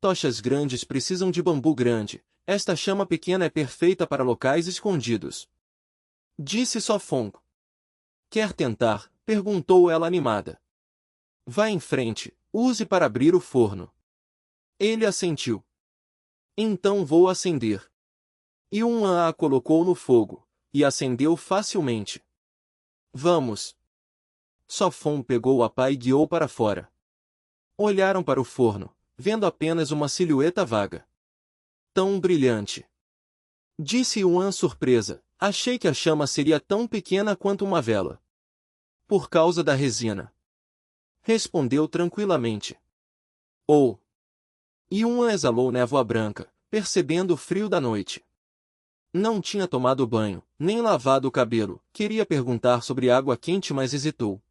Tochas grandes precisam de bambu grande, esta chama pequena é perfeita para locais escondidos. Disse Só Fong. Quer tentar? Perguntou ela animada. Vá em frente, use para abrir o forno. Ele assentiu. Então vou acender. Yuan a colocou no fogo, e acendeu facilmente. Vamos. Só Fong pegou a pá e guiou para fora. Olharam para o forno, vendo apenas uma silhueta vaga. Tão brilhante. Disse Yuan surpresa, achei que a chama seria tão pequena quanto uma vela. Por causa da resina. Respondeu tranquilamente. Oh! Yuan exalou névoa branca, percebendo o frio da noite. Não tinha tomado banho, nem lavado o cabelo, queria perguntar sobre água quente, mas hesitou.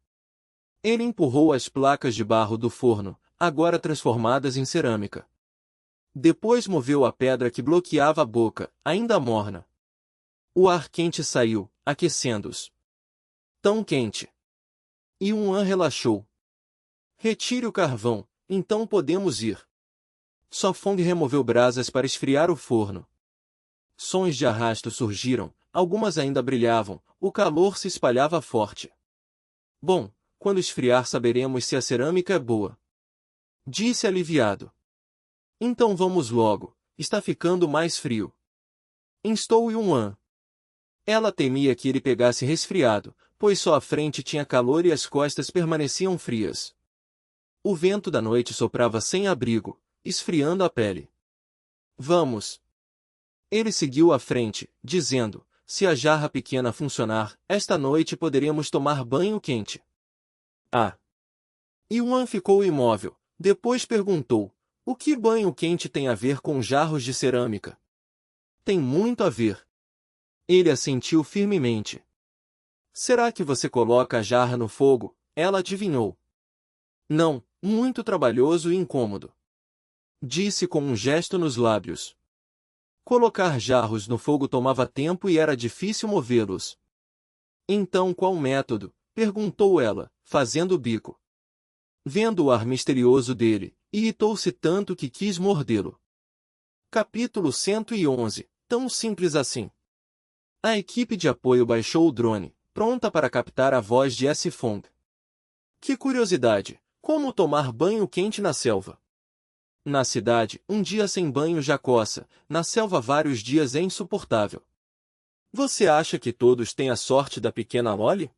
Ele empurrou as placas de barro do forno, agora transformadas em cerâmica. Depois moveu a pedra que bloqueava a boca, ainda morna. O ar quente saiu, aquecendo-os. Tão quente. Yuan relaxou. Retire o carvão, então podemos ir. Só Fong removeu brasas para esfriar o forno. Sons de arrasto surgiram, algumas ainda brilhavam, o calor se espalhava forte. Bom, quando esfriar saberemos se a cerâmica é boa. Disse aliviado. Então vamos logo, está ficando mais frio. Instou Yuan. Ela temia que ele pegasse resfriado, pois só a frente tinha calor e as costas permaneciam frias. O vento da noite soprava sem abrigo, esfriando a pele. Vamos. Ele seguiu à frente, dizendo: se a jarra pequena funcionar, esta noite poderemos tomar banho quente. Ah! Yuan ficou imóvel, depois perguntou: o que banho quente tem a ver com jarros de cerâmica? Tem muito a ver. Ele assentiu firmemente. Será que você coloca a jarra no fogo? Ela adivinhou. Não, muito trabalhoso e incômodo. Disse com um gesto nos lábios. Colocar jarros no fogo tomava tempo e era difícil movê-los. Então qual método? Perguntou ela, fazendo o bico. Vendo o ar misterioso dele, irritou-se tanto que quis mordê-lo. Capítulo 111. Tão simples assim. A equipe de apoio baixou o drone, pronta para captar a voz de S. Fong. Que curiosidade! Como tomar banho quente na selva? Na cidade, um dia sem banho já coça, na selva vários dias é insuportável. Você acha que todos têm a sorte da pequena Loli?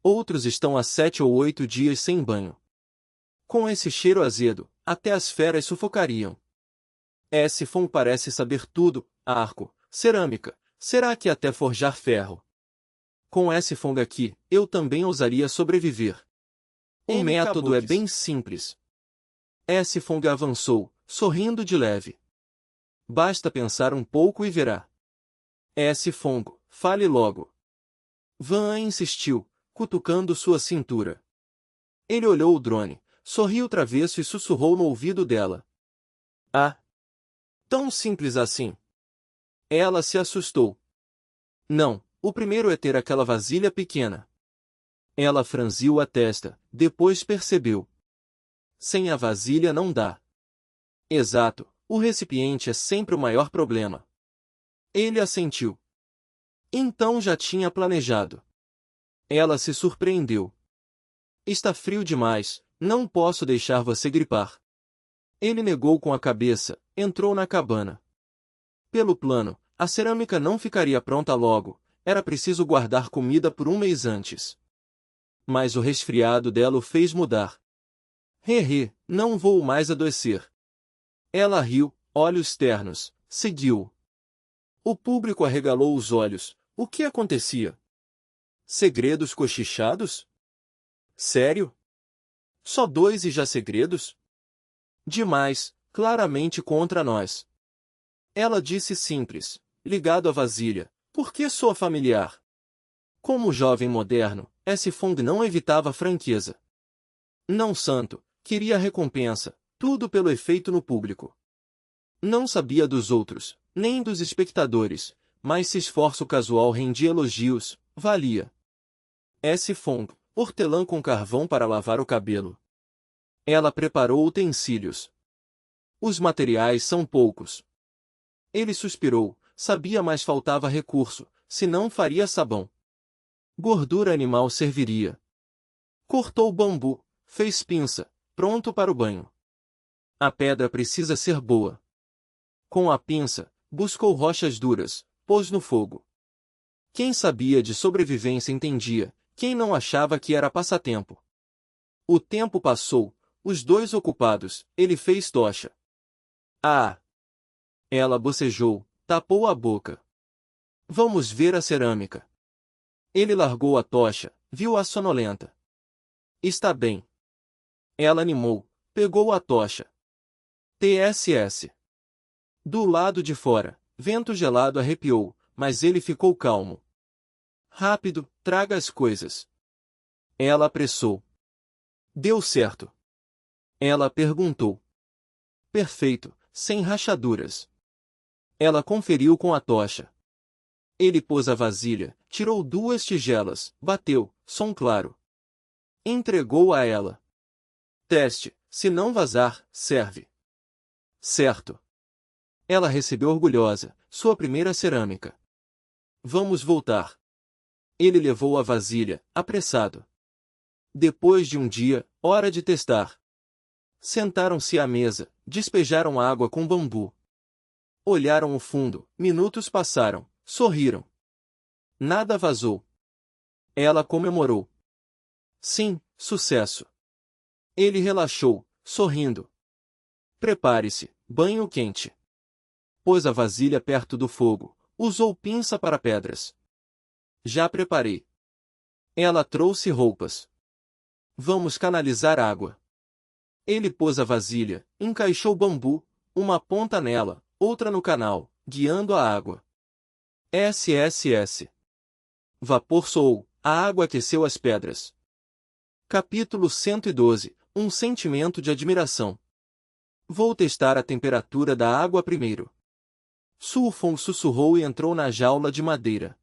Outros estão há 7 ou 8 dias sem banho. Com esse cheiro azedo, até as feras sufocariam. S. Fong parece saber tudo: arco, cerâmica, será que até forjar ferro? Com S. Fong aqui, eu também ousaria sobreviver. O método é bem simples. S. Fong avançou, sorrindo de leve. Basta pensar um pouco e verá. S. Fong, fale logo. Van insistiu, cutucando sua cintura. Ele olhou o drone, sorriu travesso e sussurrou no ouvido dela. Ah! Tão simples assim. Ela se assustou. Não, o primeiro é ter aquela vasilha pequena. Ela franziu a testa, depois percebeu. Sem a vasilha não dá. Exato, o recipiente é sempre o maior problema. Ele assentiu. Então já tinha planejado. Ela se surpreendeu. Está frio demais, não posso deixar você gripar. Ele negou com a cabeça, entrou na cabana. Pelo plano, a cerâmica não ficaria pronta logo, era preciso guardar comida por um mês antes. Mas o resfriado dela o fez mudar. Não vou mais adoecer. Ela riu, olhos ternos, seguiu. O público arregalou os olhos. O que acontecia? Segredos cochichados? Sério? Só 2 e já segredos? Demais, claramente contra nós. Ela disse simples, ligado à vasilha, por que sou familiar? Como jovem moderno, S. Fong não evitava franqueza. Não santo, queria recompensa, tudo pelo efeito no público. Não sabia dos outros, nem dos espectadores, mas se esforço casual rendia elogios, valia. S. Fong, hortelã com carvão para lavar o cabelo. Ela preparou utensílios. Os materiais são poucos. Ele suspirou, sabia, mas faltava recurso, senão faria sabão. Gordura animal serviria. Cortou bambu, fez pinça, pronto para o banho. A pedra precisa ser boa. Com a pinça, buscou rochas duras, pôs no fogo. Quem sabia de sobrevivência entendia, quem não achava que era passatempo. O tempo passou, os 2 ocupados, ele fez tocha. Ah! Ela bocejou, tapou a boca. Vamos ver a cerâmica. Ele largou a tocha, viu-a sonolenta. Está bem. Ela animou, pegou a tocha. TSS. Do lado de fora, vento gelado arrepiou, mas ele ficou calmo. Rápido, traga as coisas. Ela apressou. Deu certo. Ela perguntou. Perfeito, sem rachaduras. Ela conferiu com a tocha. Ele pôs a vasilha, tirou 2 tigelas, bateu, som claro. Entregou a ela. Teste, se não vazar, serve. Certo. Ela recebeu orgulhosa, sua primeira cerâmica. Vamos voltar. Ele levou a vasilha, apressado. Depois de um dia, hora de testar. Sentaram-se à mesa, despejaram água com bambu. Olharam o fundo, minutos passaram, sorriram. Nada vazou. Ela comemorou. Sim, sucesso. Ele relaxou, sorrindo. Prepare-se, banho quente. Pôs a vasilha perto do fogo, usou pinça para pedras. Já preparei. Ela trouxe roupas. Vamos canalizar água. Ele pôs a vasilha, encaixou bambu, uma ponta nela, outra no canal, guiando a água. SSS. Vapor soou, a água aqueceu as pedras. Capítulo 112, um sentimento de admiração. Vou testar a temperatura da água primeiro. Su Fong sussurrou e entrou na jaula de madeira.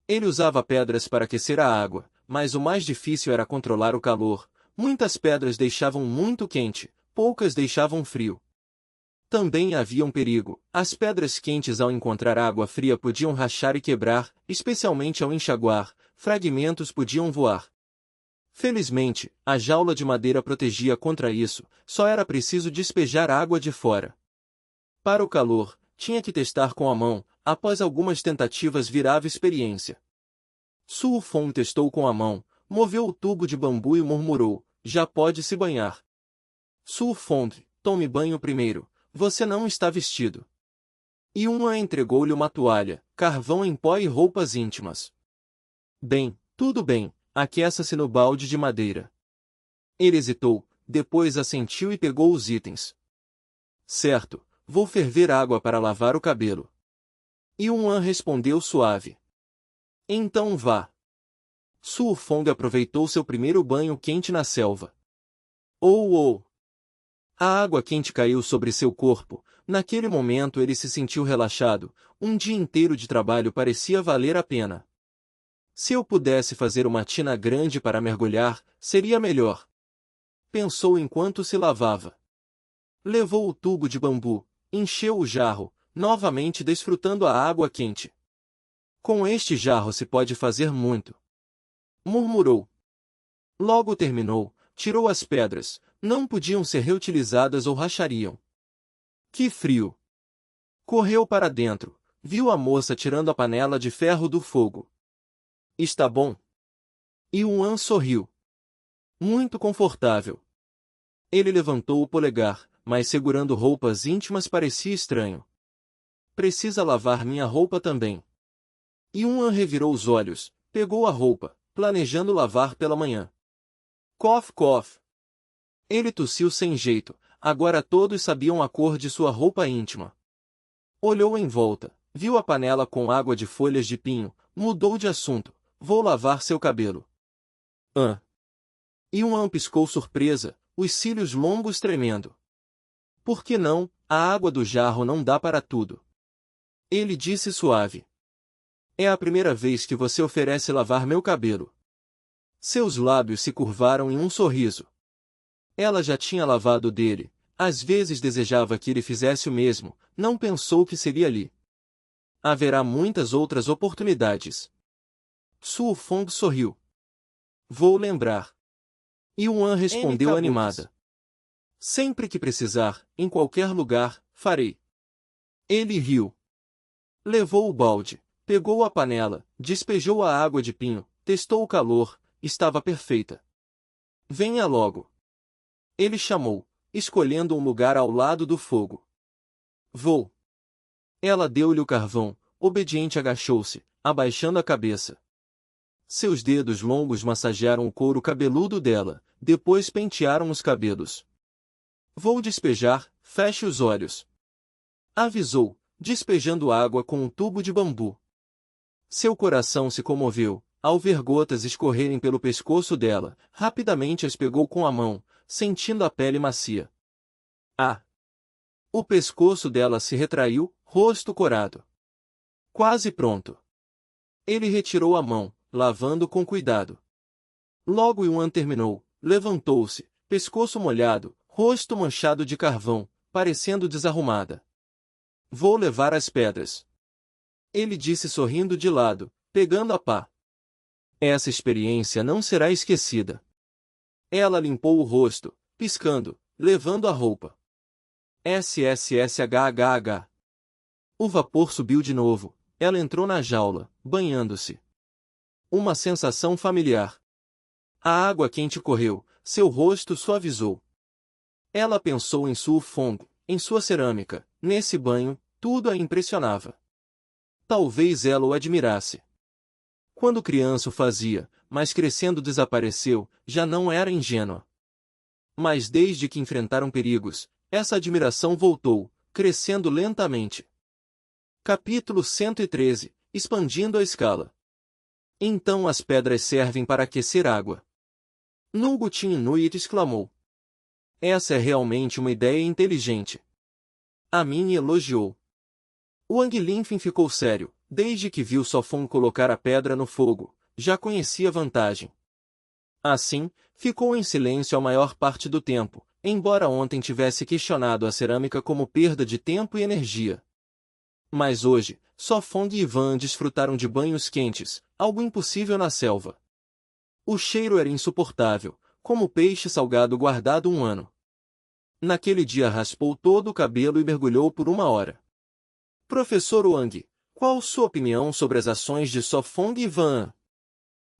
Ele usava pedras para aquecer a água, mas o mais difícil era controlar o calor. Muitas pedras deixavam muito quente, poucas deixavam frio. Também havia um perigo. As pedras quentes ao encontrar água fria podiam rachar e quebrar, especialmente ao enxaguar, fragmentos podiam voar. Felizmente, a jaula de madeira protegia contra isso, só era preciso despejar água de fora. Para o calor, tinha que testar com a mão, após algumas tentativas virava experiência. Su Fong testou com a mão, moveu o tubo de bambu e murmurou, já pode se banhar. Su Fong, tome banho primeiro, você não está vestido. Yun-a entregou-lhe uma toalha, carvão em pó e roupas íntimas. Bem, tudo bem, aqueça-se no balde de madeira. Ele hesitou, depois assentiu e pegou os itens. Certo, vou ferver água para lavar o cabelo. Yun-a respondeu suave. Então vá. Su Fong aproveitou seu primeiro banho quente na selva. Oh! A água quente caiu sobre seu corpo. Naquele momento ele se sentiu relaxado. Um dia inteiro de trabalho parecia valer a pena. Se eu pudesse fazer uma tina grande para mergulhar, seria melhor. Pensou enquanto se lavava. Levou o tubo de bambu, encheu o jarro, novamente desfrutando a água quente. Com este jarro se pode fazer muito. Murmurou. Logo terminou, tirou as pedras, não podiam ser reutilizadas ou rachariam. Que frio! Correu para dentro, viu a moça tirando a panela de ferro do fogo. Está bom? Yuan sorriu. Muito confortável. Ele levantou o polegar, mas segurando roupas íntimas parecia estranho. Precisa lavar minha roupa também. Yuan revirou os olhos, pegou a roupa, planejando lavar pela manhã. Cof, cof. Ele tossiu sem jeito, agora todos sabiam a cor de sua roupa íntima. Olhou em volta, viu a panela com água de folhas de pinho, mudou de assunto. Vou lavar seu cabelo. Yuan piscou surpresa, os cílios longos tremendo. Por que não? A água do jarro não dá para tudo. Ele disse suave. É a primeira vez que você oferece lavar meu cabelo. Seus lábios se curvaram em um sorriso. Ela já tinha lavado dele, às vezes desejava que ele fizesse o mesmo, não pensou que seria ali. Haverá muitas outras oportunidades. Su Fong sorriu. Vou lembrar. Yuan respondeu animada. Sempre que precisar, em qualquer lugar, farei. Ele riu. Levou o balde, pegou a panela, despejou a água de pinho, testou o calor, estava perfeita. Venha logo. Ele chamou, escolhendo um lugar ao lado do fogo. Vou. Ela deu-lhe o carvão, obediente agachou-se, abaixando a cabeça. Seus dedos longos massagearam o couro cabeludo dela, depois pentearam os cabelos. Vou despejar, feche os olhos. Avisou, despejando água com um tubo de bambu. Seu coração se comoveu, ao ver gotas escorrerem pelo pescoço dela, rapidamente as pegou com a mão, sentindo a pele macia. Ah! O pescoço dela se retraiu, rosto corado. Quase pronto. Ele retirou a mão, lavando com cuidado. Logo Yuan terminou, levantou-se, pescoço molhado, rosto manchado de carvão, parecendo desarrumada. Vou levar as pedras. Ele disse sorrindo de lado, pegando a pá. Essa experiência não será esquecida. Ela limpou o rosto, piscando, levando a roupa. SSSHHH. O vapor subiu de novo, ela entrou na jaula, banhando-se. Uma sensação familiar. A água quente correu, seu rosto suavizou. Ela pensou em Su Fong, em sua cerâmica, nesse banho, tudo a impressionava. Talvez ela o admirasse. Quando criança o fazia, mas crescendo desapareceu, já não era ingênua. Mas desde que enfrentaram perigos, essa admiração voltou, crescendo lentamente. Capítulo 113, expandindo a escala. Então as pedras servem para aquecer água. Nungutin Inuit exclamou. Essa é realmente uma ideia inteligente. A Min elogiou. Wang Linfin ficou sério, desde que viu Sofong colocar a pedra no fogo, já conhecia a vantagem. Assim, ficou em silêncio a maior parte do tempo, embora ontem tivesse questionado a cerâmica como perda de tempo e energia. Mas hoje, Sofong e Ivan desfrutaram de banhos quentes, algo impossível na selva. O cheiro era insuportável, como peixe salgado guardado um ano. Naquele dia raspou todo o cabelo e mergulhou por 1 hora. Professor Wang, qual sua opinião sobre as ações de Sofong e Ivan?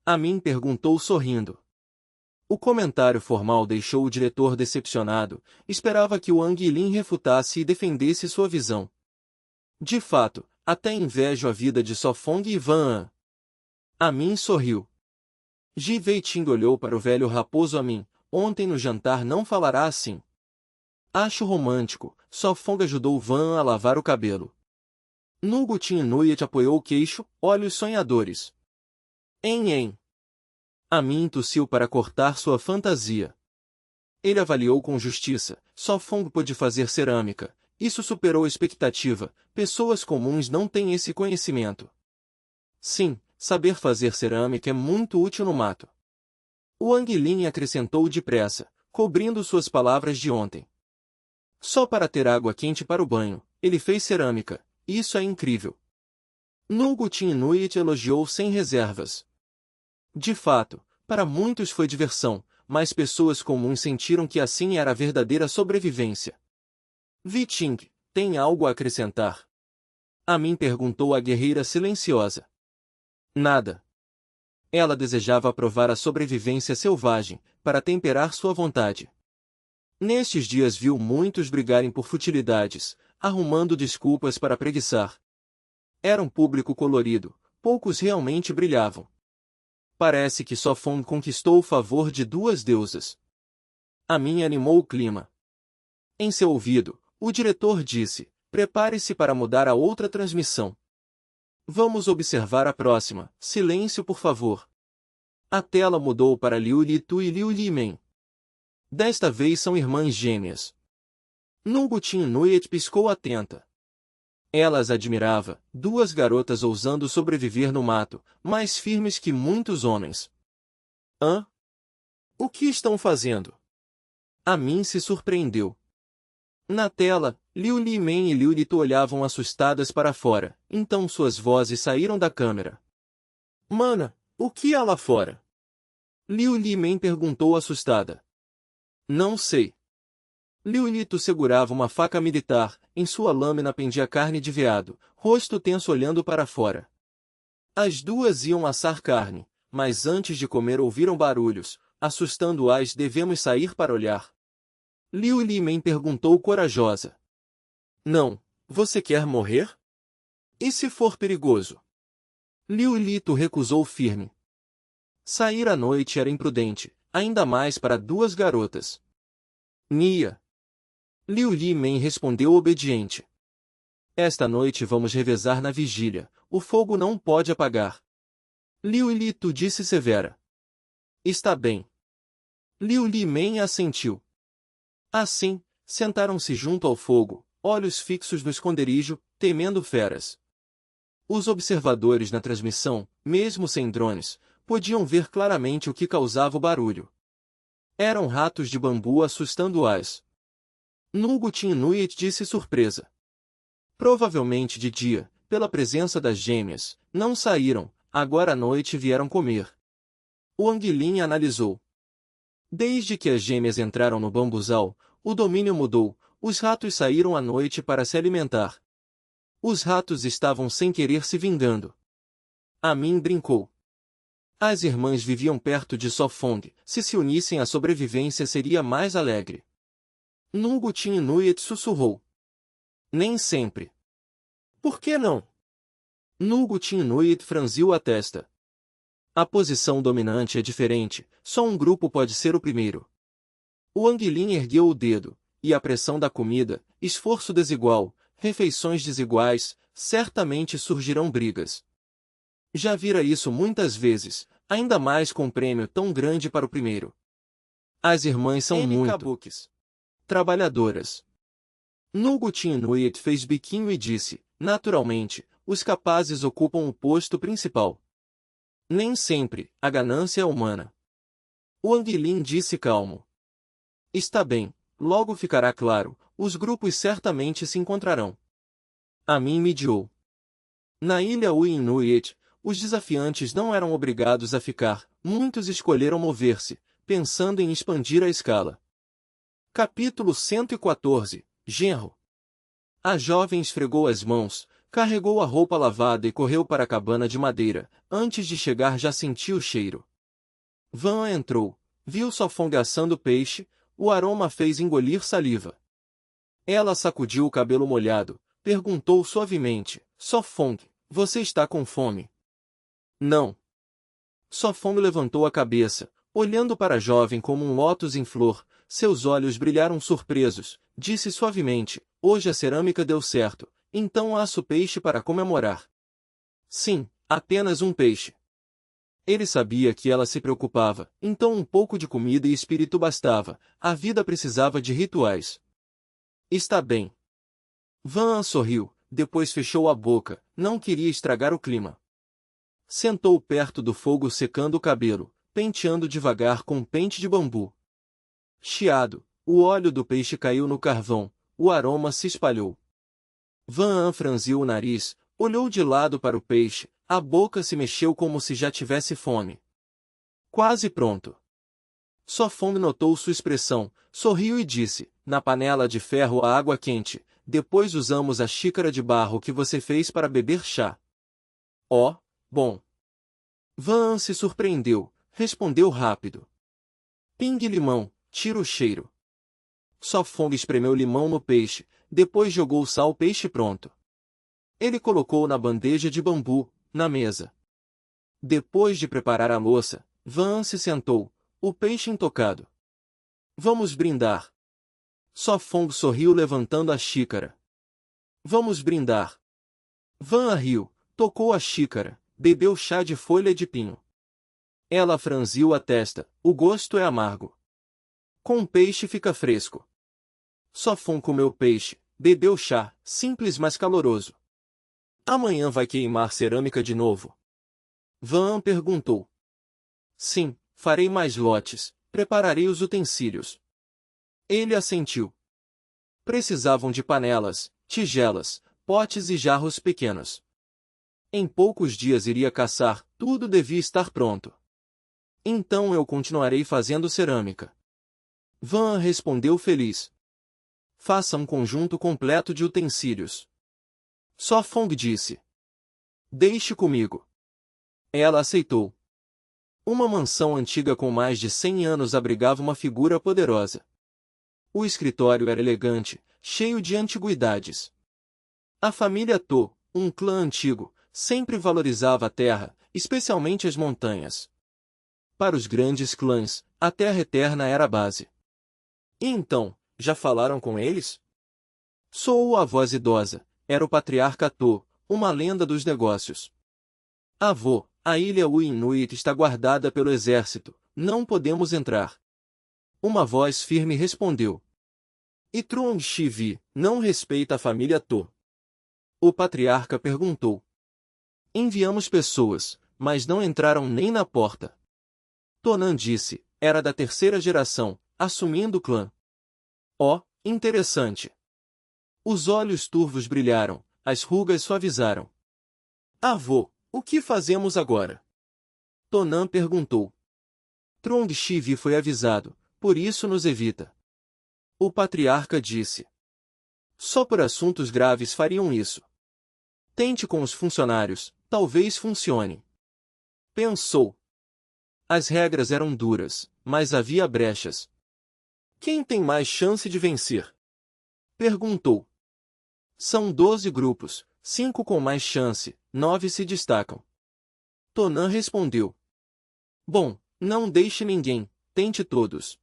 A Min perguntou sorrindo. O comentário formal deixou o diretor decepcionado, esperava que Wang Yilin refutasse e defendesse sua visão. De fato, até invejo a vida de Sofong e Ivan. A Min sorriu. Ji Weiting olhou para o velho raposo Amin. Ontem no jantar não falará assim. Acho romântico. Sofong ajudou Van a lavar o cabelo. Nungutin Inuit apoiou o queixo, olhos sonhadores. Em. Amin tossiu para cortar sua fantasia. Ele avaliou com justiça. Sofong pôde fazer cerâmica. Isso superou a expectativa. Pessoas comuns não têm esse conhecimento. Sim, saber fazer cerâmica é muito útil no mato. Wang Lin acrescentou depressa, cobrindo suas palavras de ontem. Só para ter água quente para o banho, ele fez cerâmica. Isso é incrível. Nungutin Inuit elogiou sem reservas. De fato, para muitos foi diversão, mas pessoas comuns sentiram que assim era a verdadeira sobrevivência. Weiting, tem algo a acrescentar? A mim perguntou a guerreira silenciosa. Nada. Ela desejava provar a sobrevivência selvagem, para temperar sua vontade. Nestes dias viu muitos brigarem por futilidades, arrumando desculpas para preguiçar. Era um público colorido, poucos realmente brilhavam. Parece que só Fong conquistou o favor de duas deusas. A mim animou o clima. Em seu ouvido, o diretor disse: prepare-se para mudar a outra transmissão. Vamos observar a próxima. Silêncio, por favor. A tela mudou para Liu Litu e Liu Limen. Desta vez são irmãs gêmeas. Nungutin Nuit piscou atenta. Ela as admirava, duas garotas ousando sobreviver no mato, mais firmes que muitos homens. Hã? O que estão fazendo? A mim se surpreendeu. Na tela, Liu Limen e Liu Litu olhavam assustadas para fora, então suas vozes saíram da câmera. Mana, o que há lá fora? Liu Limen perguntou assustada. Não sei. Liu Litu segurava uma faca militar, em sua lâmina pendia carne de veado, rosto tenso olhando para fora. As duas iam assar carne, mas antes de comer ouviram barulhos, assustando-as. Devemos sair para olhar. Liu Limen perguntou corajosa. Não, você quer morrer? E se for perigoso? Liu Litu recusou firme. Sair à noite era imprudente, ainda mais para duas garotas. Nia. Liu Limen respondeu obediente. Esta noite vamos revezar na vigília, o fogo não pode apagar. Liu Litu disse severa. Está bem. Liu Limen assentiu. Assim, sentaram-se junto ao fogo, olhos fixos no esconderijo, temendo feras. Os observadores na transmissão, mesmo sem drones, podiam ver claramente o que causava o barulho. Eram ratos de bambu assustando-as. Nungutin Nuit disse surpresa. Provavelmente de dia, pela presença das gêmeas, não saíram, agora à noite vieram comer. O Anguilin analisou. Desde que as gêmeas entraram no bambuzal, o domínio mudou, os ratos saíram à noite para se alimentar. Os ratos estavam sem querer se vingando. A mim brincou. As irmãs viviam perto de Sofong, se unissem a sobrevivência seria mais alegre. Nungutin Nuit sussurrou. Nem sempre. Por que não? Nungutin Nuit franziu a testa. A posição dominante é diferente, só um grupo pode ser o primeiro. O Anguilin ergueu o dedo, e a pressão da comida, esforço desigual, refeições desiguais, certamente surgirão brigas. Já vira isso muitas vezes, ainda mais com um prêmio tão grande para o primeiro. As irmãs são muito trabalhadoras. Nungutin Nuit fez biquinho e disse, naturalmente, os capazes ocupam o posto principal. Nem sempre, a ganância é humana. O Anguilin disse calmo. Está bem, logo ficará claro, os grupos certamente se encontrarão. A mim mediou. Na ilha Uin Nuit, os desafiantes não eram obrigados a ficar, muitos escolheram mover-se, pensando em expandir a escala. Capítulo 114, Genro. A jovem esfregou as mãos, carregou a roupa lavada e correu para a cabana de madeira. Antes de chegar já sentiu o cheiro. Van entrou, viu Sofong assando peixe, o aroma fez engolir saliva. Ela sacudiu o cabelo molhado, perguntou suavemente, Sofong, você está com fome? Não. Sofong levantou a cabeça, olhando para a jovem como um lótus em flor, seus olhos brilharam surpresos, disse suavemente, hoje a cerâmica deu certo, então asso peixe para comemorar. Sim, apenas um peixe. Ele sabia que ela se preocupava, então um pouco de comida e espírito bastava, a vida precisava de rituais. Está bem. Van sorriu, depois fechou a boca, não queria estragar o clima. Sentou perto do fogo secando o cabelo, penteando devagar com um pente de bambu. Chiado, o óleo do peixe caiu no carvão, o aroma se espalhou. Van franziu o nariz, olhou de lado para o peixe, a boca se mexeu como se já tivesse fome. Quase pronto. Sofong notou sua expressão, sorriu e disse, na panela de ferro a água quente, Depois usamos a xícara de barro que você fez para beber chá. Oh, bom. Van se surpreendeu, respondeu rápido. Ping-limão, tira o cheiro. Só Fong espremeu limão no peixe, depois jogou sal peixe pronto. Ele colocou na bandeja de bambu, na mesa. Depois de preparar a louça, Van se sentou, o peixe intocado. Vamos brindar. Só Fong sorriu levantando a xícara. Vamos brindar. Van riu, tocou a xícara, bebeu chá de folha de pinho. Ela franziu a testa, o gosto é amargo. Com peixe fica fresco. Só Fong comeu peixe, bebeu chá, simples mas caloroso. Amanhã vai queimar cerâmica de novo? Van perguntou. Sim, farei mais lotes, prepararei os utensílios. Ele assentiu. Precisavam de panelas, tigelas, potes e jarros pequenos. Em poucos dias iria caçar, tudo devia estar pronto. Então eu continuarei fazendo cerâmica. Van respondeu feliz. Faça um conjunto completo de utensílios. Só Fong disse. Deixe comigo. Ela aceitou. Uma mansão antiga com mais de 100 anos abrigava uma figura poderosa. O escritório era elegante, cheio de antiguidades. A família To, um clã antigo, sempre valorizava a terra, especialmente as montanhas. Para os grandes clãs, a terra eterna era a base. E então, já falaram com eles? Soou a voz idosa, era o patriarca To, uma lenda dos negócios. Avô, a ilha Uinuit está guardada pelo exército, não podemos entrar. Uma voz firme respondeu. E Trung Shivi não respeita a família To? O patriarca perguntou. Enviamos pessoas, mas não entraram nem na porta. Tonan disse, era da terceira geração, assumindo o clã. Oh, interessante. Os olhos turvos brilharam, as rugas suavizaram. Avô, o que fazemos agora? Tonan perguntou. Trung Shivi foi avisado, por isso nos evita. O patriarca disse. Só por assuntos graves fariam isso. Tente com os funcionários, talvez funcione. Pensou. As regras eram duras, mas havia brechas. Quem tem mais chance de vencer? Perguntou. São 12 grupos, 5 com mais chance, 9 se destacam. Tonan respondeu. Bom, não deixe ninguém, tente todos.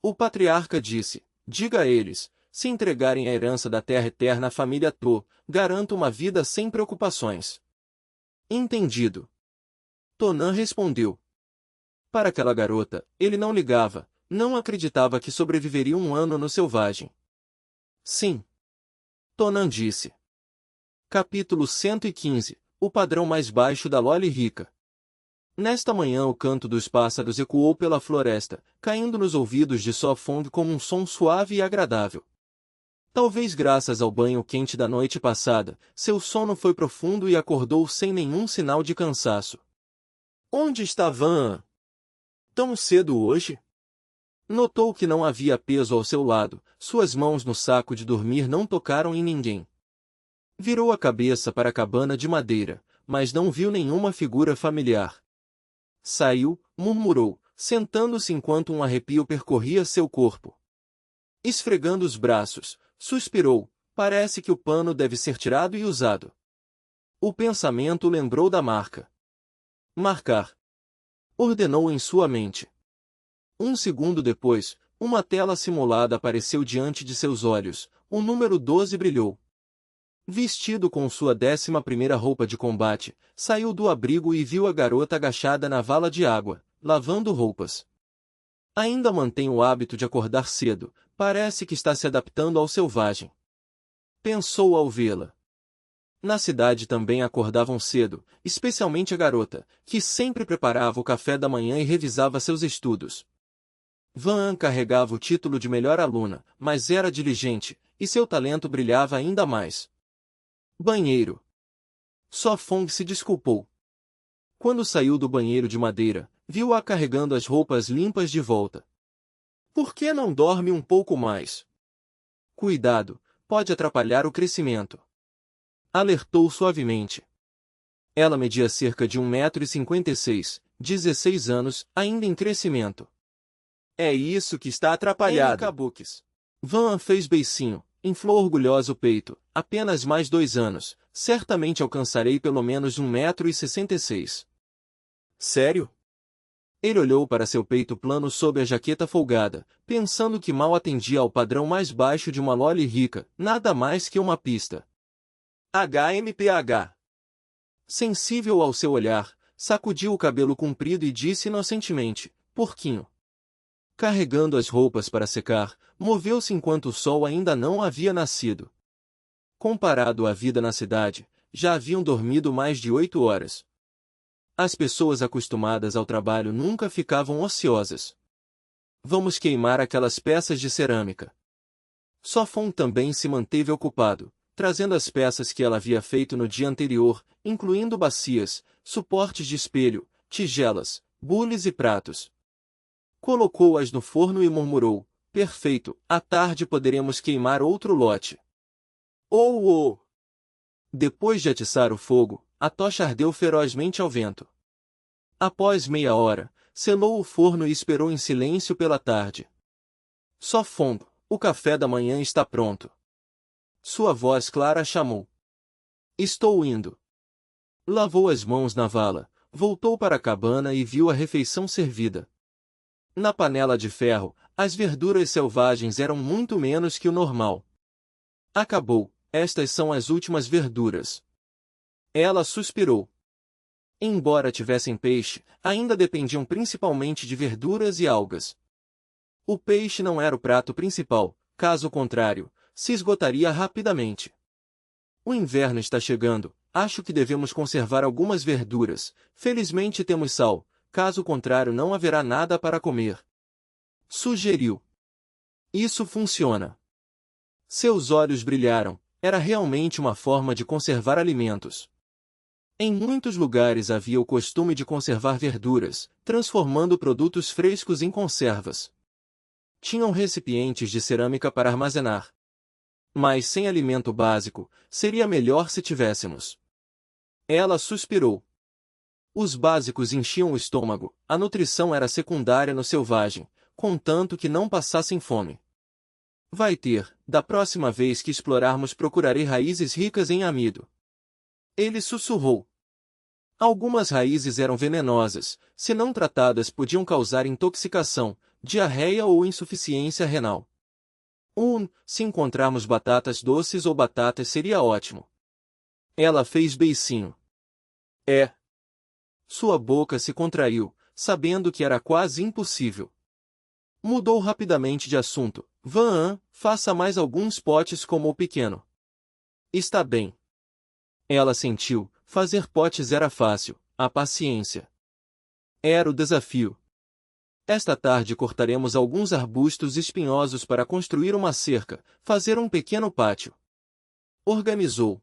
O patriarca disse, diga a eles, se entregarem a herança da terra eterna à família To, garanto uma vida sem preocupações. Entendido. Tonan respondeu. Para aquela garota, ele não ligava, não acreditava que sobreviveria um ano no selvagem. Sim. Tonan disse. Capítulo 115, o padrão mais baixo da Loli rica. Nesta manhã o canto dos pássaros ecoou pela floresta, caindo nos ouvidos de So Fong como um som suave e agradável. Talvez graças ao banho quente da noite passada, seu sono foi profundo e acordou sem nenhum sinal de cansaço. Onde está Van? Tão cedo hoje? Notou que não havia peso ao seu lado, suas mãos no saco de dormir não tocaram em ninguém. Virou a cabeça para a cabana de madeira, mas não viu nenhuma figura familiar. Saiu, murmurou, sentando-se enquanto um arrepio percorria seu corpo. Esfregando os braços, suspirou, parece que o pano deve ser tirado e usado. O pensamento lembrou da marca. Marcar. Ordenou em sua mente. Um segundo depois, uma tela simulada apareceu diante de seus olhos, o número 12 brilhou. Vestido com sua 11ª roupa de combate, saiu do abrigo e viu a garota agachada na vala de água, lavando roupas. Ainda mantém o hábito de acordar cedo, parece que está se adaptando ao selvagem. Pensou ao vê-la. Na cidade também acordavam cedo, especialmente a garota, que sempre preparava o café da manhã e revisava seus estudos. Van carregava o título de melhor aluna, mas era diligente, e seu talento brilhava ainda mais. Banheiro. So Fong se desculpou. Quando saiu do banheiro de madeira, viu-a carregando as roupas limpas de volta. Por que não dorme um pouco mais? Cuidado, pode atrapalhar o crescimento. Alertou suavemente. Ela media cerca de 1,56 m, 16 anos, ainda em crescimento. É isso que está atrapalhado. Kabuquis. Van fez beicinho, inflou orgulhoso o peito. Apenas mais 2 anos, certamente alcançarei pelo menos 1,66 m. Sério? Ele olhou para seu peito plano sob a jaqueta folgada, pensando que mal atendia ao padrão mais baixo de uma loli rica, nada mais que uma pista. HMPH. Sensível ao seu olhar, sacudiu o cabelo comprido e disse inocentemente, porquinho. Carregando as roupas para secar, moveu-se enquanto o sol ainda não havia nascido. Comparado à vida na cidade, já haviam dormido mais de 8 horas. As pessoas acostumadas ao trabalho nunca ficavam ociosas. Vamos queimar aquelas peças de cerâmica. Sofon também se manteve ocupado, trazendo as peças que ela havia feito no dia anterior, incluindo bacias, suportes de espelho, tigelas, bules e pratos. Colocou-as no forno e murmurou, perfeito, à tarde poderemos queimar outro lote. Oh! Depois de atiçar o fogo, a tocha ardeu ferozmente ao vento. Após meia hora, selou o forno e esperou em silêncio pela tarde. Sofon, o café da manhã está pronto. Sua voz clara chamou. Estou indo. Lavou as mãos na vala, voltou para a cabana e viu a refeição servida. Na panela de ferro, as verduras selvagens eram muito menos que o normal. Acabou, estas são as últimas verduras. Ela suspirou. Embora tivessem peixe, ainda dependiam principalmente de verduras e algas. O peixe não era o prato principal, caso contrário, se esgotaria rapidamente. O inverno está chegando, acho que devemos conservar algumas verduras, felizmente temos sal, caso contrário não haverá nada para comer. Sugeriu. Isso funciona. Seus olhos brilharam, era realmente uma forma de conservar alimentos. Em muitos lugares havia o costume de conservar verduras, transformando produtos frescos em conservas. Tinham recipientes de cerâmica para armazenar. Mas sem alimento básico, seria melhor se tivéssemos. Ela suspirou. Os básicos enchiam o estômago, a nutrição era secundária no selvagem, contanto que não passassem fome. Vai ter, da próxima vez que explorarmos procurarei raízes ricas em amido. Ele sussurrou. Algumas raízes eram venenosas, se não tratadas podiam causar intoxicação, diarreia ou insuficiência renal. Se encontrarmos batatas doces ou batatas seria ótimo. Ela fez beicinho. É. Sua boca se contraiu, sabendo que era quase impossível. Mudou rapidamente de assunto. Van, faça mais alguns potes como o pequeno. Está bem. Ela sentiu, fazer potes era fácil, a paciência. Era o desafio. Esta tarde cortaremos alguns arbustos espinhosos para construir uma cerca, fazer um pequeno pátio. Organizou.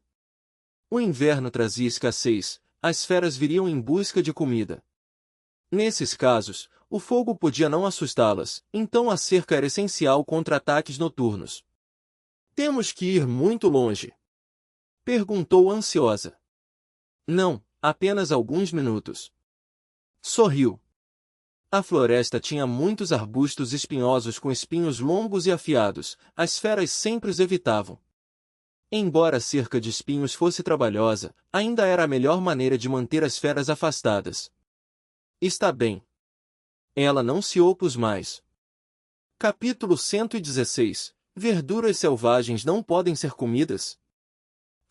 O inverno trazia escassez, as feras viriam em busca de comida. Nesses casos, o fogo podia não assustá-las, então a cerca era essencial contra ataques noturnos. Temos que ir muito longe? Perguntou ansiosa. Não, apenas alguns minutos. Sorriu. A floresta tinha muitos arbustos espinhosos com espinhos longos e afiados, as feras sempre os evitavam. Embora a cerca de espinhos fosse trabalhosa, ainda era a melhor maneira de manter as feras afastadas. Está bem. Ela não se opôs mais. Capítulo 116. Verduras selvagens não podem ser comidas?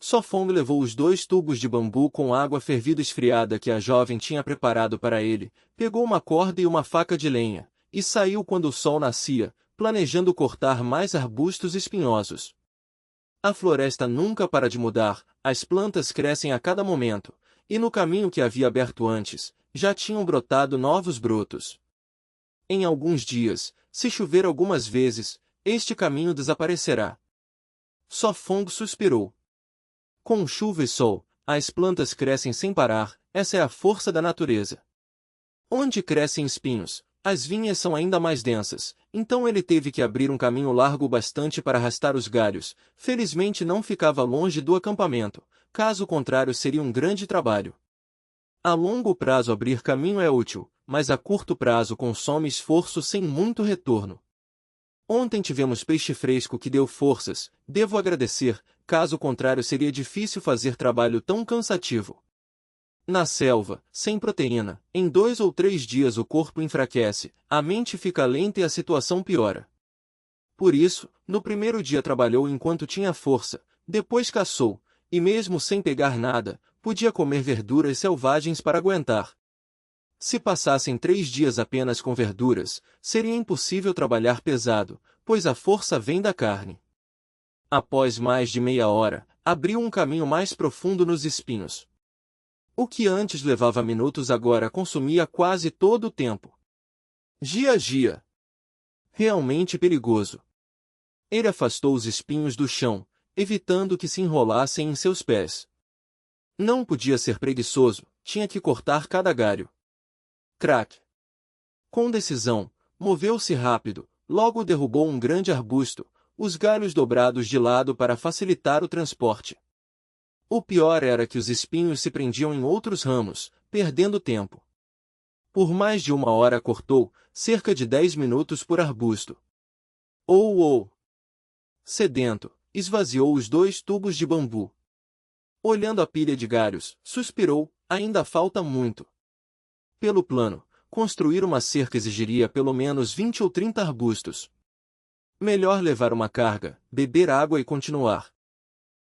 Sofon levou os 2 tubos de bambu com água fervida esfriada que a jovem tinha preparado para ele, pegou uma corda e uma faca de lenha, e saiu quando o sol nascia, planejando cortar mais arbustos espinhosos. A floresta nunca para de mudar, as plantas crescem a cada momento, e no caminho que havia aberto antes, já tinham brotado novos brotos. Em alguns dias, se chover algumas vezes, este caminho desaparecerá. Sofon suspirou. Com chuva e sol, as plantas crescem sem parar, essa é a força da natureza. Onde crescem espinhos, as vinhas são ainda mais densas, então ele teve que abrir um caminho largo bastante para arrastar os galhos. Felizmente não ficava longe do acampamento, caso contrário seria um grande trabalho. A longo prazo abrir caminho é útil, mas a curto prazo consome esforço sem muito retorno. Ontem tivemos peixe fresco que deu forças, devo agradecer, caso contrário seria difícil fazer trabalho tão cansativo. Na selva, sem proteína, em 2 ou 3 dias o corpo enfraquece, a mente fica lenta e a situação piora. Por isso, no primeiro dia trabalhou enquanto tinha força, depois caçou, e mesmo sem pegar nada, podia comer verduras selvagens para aguentar. Se passassem 3 dias apenas com verduras, seria impossível trabalhar pesado, pois a força vem da carne. Após mais de meia hora, abriu um caminho mais profundo nos espinhos. O que antes levava minutos agora consumia quase todo o tempo. Gia. Realmente perigoso. Ele afastou os espinhos do chão, evitando que se enrolassem em seus pés. Não podia ser preguiçoso, tinha que cortar cada galho. Crack! Com decisão, moveu-se rápido, logo derrubou um grande arbusto, os galhos dobrados de lado para facilitar o transporte. O pior era que os espinhos se prendiam em outros ramos, perdendo tempo. Por mais de 1 hora cortou, cerca de 10 minutos por arbusto. Sedento, esvaziou os 2 tubos de bambu. Olhando a pilha de galhos, suspirou, ainda falta muito. Pelo plano, construir uma cerca exigiria pelo menos 20 ou 30 arbustos. Melhor levar uma carga, beber água e continuar.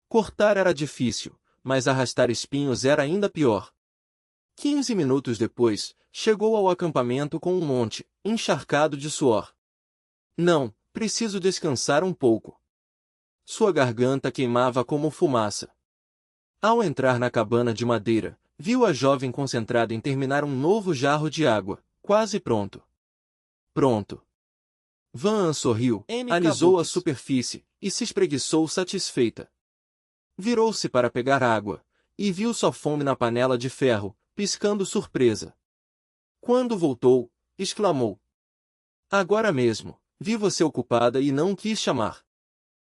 Cortar era difícil, mas arrastar espinhos era ainda pior. 15 minutos depois, chegou ao acampamento com um monte, encharcado de suor. Não, preciso descansar um pouco. Sua garganta queimava como fumaça. Ao entrar na cabana de madeira, viu a jovem concentrada em terminar um novo jarro de água, quase pronto. Pronto. Van sorriu, alisou a superfície, e se espreguiçou satisfeita. Virou-se para pegar água, e viu só fome na panela de ferro, piscando surpresa. Quando voltou, exclamou. Agora mesmo, vi você ocupada e não quis chamar.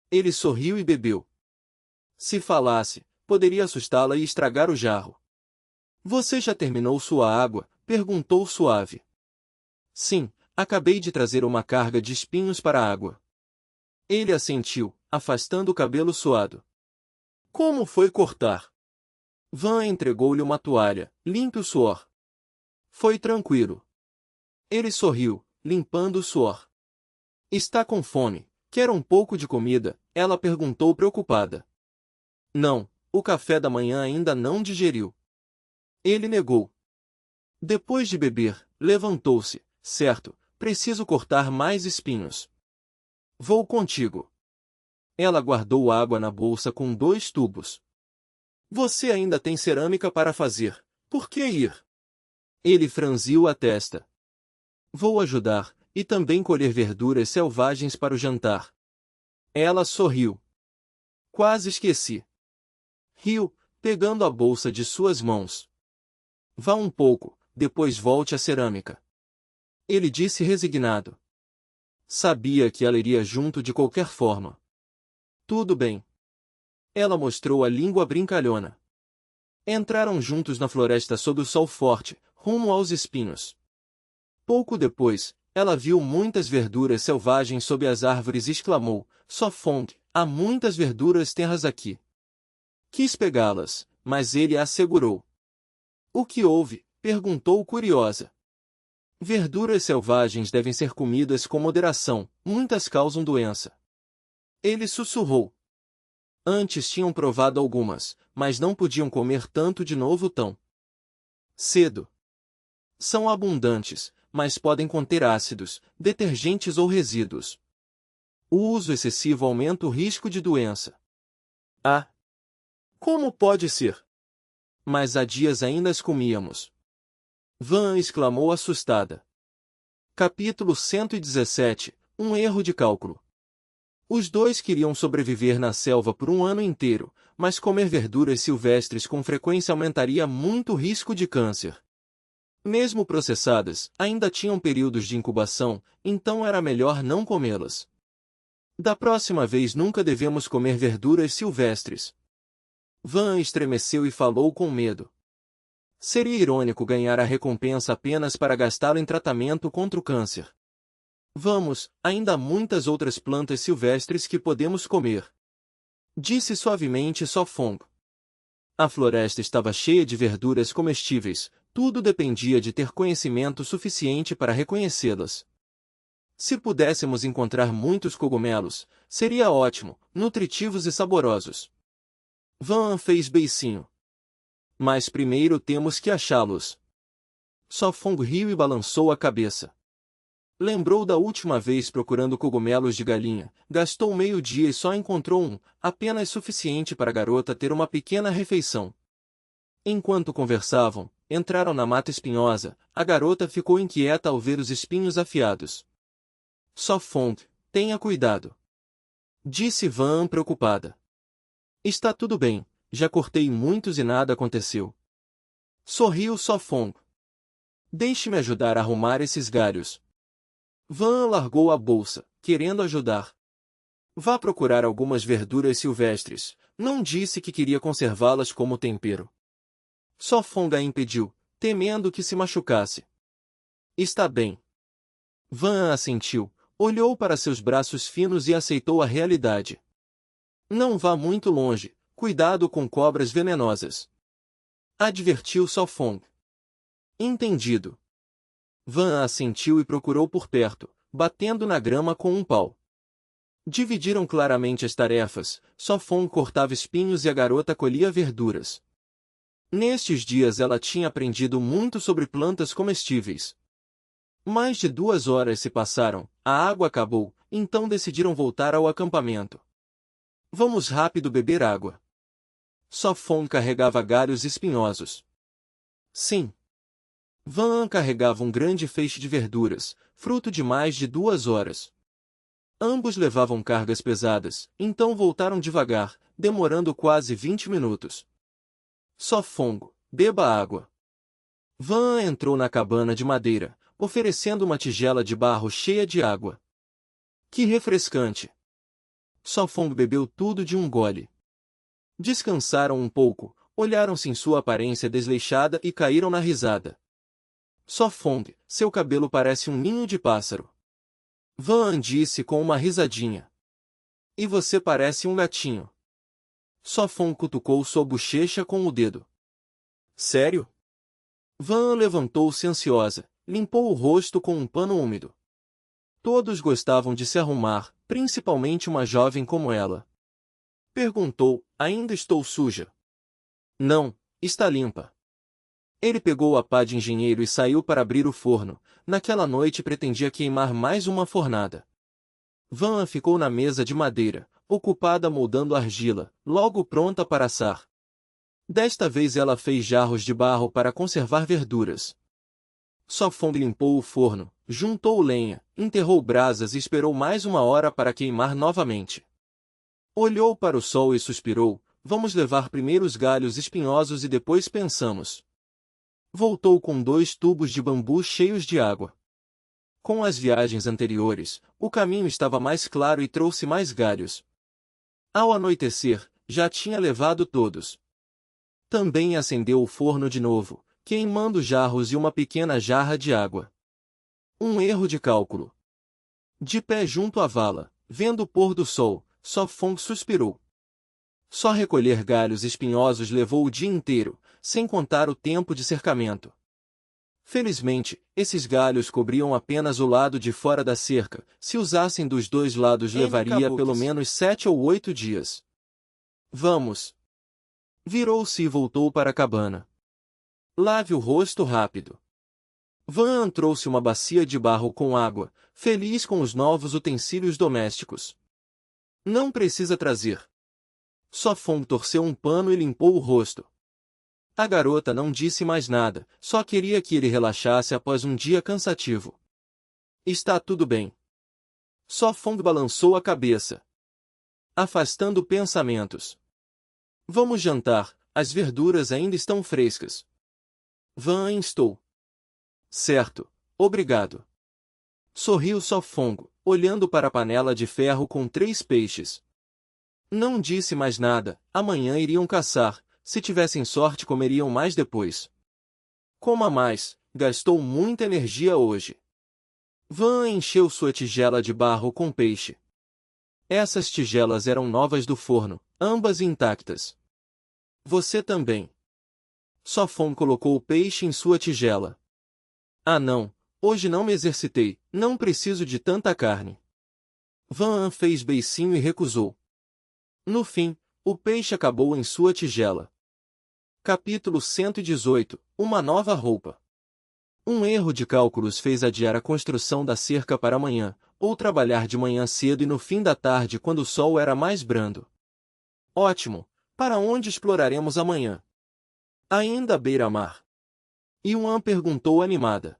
Ele sorriu e bebeu. Se falasse, poderia assustá-la e estragar o jarro. Você já terminou sua água? Perguntou suave. Sim, acabei de trazer uma carga de espinhos para a água. Ele assentiu, afastando o cabelo suado. Como foi cortar? Van entregou-lhe uma toalha, limpe o suor. Foi tranquilo. Ele sorriu, limpando o suor. Está com fome? Quer um pouco de comida? Ela perguntou preocupada. Não, o café da manhã ainda não digeriu. Ele negou. Depois de beber, levantou-se. Certo, preciso cortar mais espinhos. Vou contigo. Ela guardou água na bolsa com 2 tubos. Você ainda tem cerâmica para fazer. Por que ir? Ele franziu a testa. Vou ajudar, e também colher verduras selvagens para o jantar. Ela sorriu. Quase esqueci. Riu, pegando a bolsa de suas mãos. Vá um pouco, depois volte à cerâmica. Ele disse resignado. Sabia que ela iria junto de qualquer forma. Tudo bem. Ela mostrou a língua brincalhona. Entraram juntos na floresta sob o sol forte, rumo aos espinhos. Pouco depois, ela viu muitas verduras selvagens sob as árvores e exclamou, só fonte, há muitas verduras terras aqui. Quis pegá-las, mas ele a segurou. O que houve? Perguntou curiosa. Verduras selvagens devem ser comidas com moderação, muitas causam doença. Ele sussurrou. Antes tinham provado algumas, mas não podiam comer tanto de novo tão cedo. São abundantes, mas podem conter ácidos, detergentes ou resíduos. O uso excessivo aumenta o risco de doença. Ah! Como pode ser? Mas há dias ainda as comíamos. Van exclamou assustada. Capítulo 117 – Um erro de cálculo. Os dois queriam sobreviver na selva por um ano inteiro, mas comer verduras silvestres com frequência aumentaria muito o risco de câncer. Mesmo processadas, ainda tinham períodos de incubação, então era melhor não comê-las. Da próxima vez nunca devemos comer verduras silvestres. Van estremeceu e falou com medo. Seria irônico ganhar a recompensa apenas para gastá-lo em tratamento contra o câncer. Vamos, ainda há muitas outras plantas silvestres que podemos comer. Disse suavemente Sofong. A floresta estava cheia de verduras comestíveis, tudo dependia de ter conhecimento suficiente para reconhecê-las. Se pudéssemos encontrar muitos cogumelos, seria ótimo, nutritivos e saborosos. Van fez beicinho. Mas primeiro temos que achá-los. Sofong riu e balançou a cabeça. Lembrou da última vez procurando cogumelos de galinha, gastou meio dia e só encontrou um, apenas suficiente para a garota ter uma pequena refeição. Enquanto conversavam, entraram na mata espinhosa, a garota ficou inquieta ao ver os espinhos afiados. Sofong, tenha cuidado. Disse Van preocupada. Está tudo bem, já cortei muitos e nada aconteceu. Sorriu Sofong. Deixe-me ajudar a arrumar esses galhos. Van largou a bolsa, querendo ajudar. Vá procurar algumas verduras silvestres, não disse que queria conservá-las como tempero. Sofong a impediu, temendo que se machucasse. Está bem. Van assentiu, olhou para seus braços finos e aceitou a realidade. Não vá muito longe, cuidado com cobras venenosas. Advertiu Sofong. Entendido. Van assentiu e procurou por perto, batendo na grama com um pau. Dividiram claramente as tarefas, Sofong cortava espinhos e a garota colhia verduras. Nestes dias ela tinha aprendido muito sobre plantas comestíveis. Mais de 2 horas se passaram, a água acabou, então decidiram voltar ao acampamento. Vamos rápido beber água. Sofong carregava galhos espinhosos. Sim. Van carregava um grande feixe de verduras, fruto de mais de 2 horas. Ambos levavam cargas pesadas, então voltaram devagar, demorando quase 20 minutos. Sofong, beba água. Van entrou na cabana de madeira, oferecendo uma tigela de barro cheia de água. Que refrescante! Sofong bebeu tudo de um gole. Descansaram um pouco, olharam-se em sua aparência desleixada e caíram na risada. Sofong, seu cabelo parece um ninho de pássaro. Van disse com uma risadinha. E você parece um gatinho. Sofong cutucou sua bochecha com o dedo. Sério? Van levantou-se ansiosa, limpou o rosto com um pano úmido. Todos gostavam de se arrumar, principalmente uma jovem como ela. Perguntou, ainda estou suja? Não, está limpa. Ele pegou a pá de engenheiro e saiu para abrir o forno. Naquela noite pretendia queimar mais uma fornada. Van ficou na mesa de madeira, ocupada moldando argila, logo pronta para assar. Desta vez ela fez jarros de barro para conservar verduras. Sofong limpou o forno, juntou lenha, enterrou brasas e esperou mais 1 hora para queimar novamente. Olhou para o sol e suspirou, vamos levar primeiro os galhos espinhosos e depois pensamos. Voltou com 2 tubos de bambu cheios de água. Com as viagens anteriores, o caminho estava mais claro e trouxe mais galhos. Ao anoitecer, já tinha levado todos. Também acendeu o forno de novo, queimando jarros e uma pequena jarra de água. Um erro de cálculo. De pé junto à vala, vendo o pôr do sol, Sofong suspirou. Só recolher galhos espinhosos levou o dia inteiro, sem contar o tempo de cercamento. Felizmente, esses galhos cobriam apenas o lado de fora da cerca, se usassem dos 2 lados levaria pelo menos 7 ou 8 dias. Vamos! Virou-se e voltou para a cabana. Lave o rosto rápido. Van trouxe uma bacia de barro com água, feliz com os novos utensílios domésticos. Não precisa trazer. Sofong torceu um pano e limpou o rosto. A garota não disse mais nada, só queria que ele relaxasse após um dia cansativo. Está tudo bem. Sofong balançou a cabeça, afastando pensamentos. Vamos jantar, as verduras ainda estão frescas. Van instou. Certo, obrigado. Sorriu Sofongo, olhando para a panela de ferro com 3 peixes. Não disse mais nada, amanhã iriam caçar, se tivessem sorte comeriam mais depois. Coma mais, gastou muita energia hoje. Van encheu sua tigela de barro com peixe. Essas tigelas eram novas do forno, ambas intactas. Você também. Sofon colocou o peixe em sua tigela. Ah não, hoje não me exercitei, não preciso de tanta carne. Van fez beicinho e recusou. No fim, o peixe acabou em sua tigela. Capítulo 118 – Uma nova roupa. Um erro de cálculos fez adiar a construção da cerca para amanhã, ou trabalhar de manhã cedo e no fim da tarde quando o sol era mais brando. Ótimo! Para onde exploraremos amanhã? Ainda à beira-mar. Yuan perguntou animada.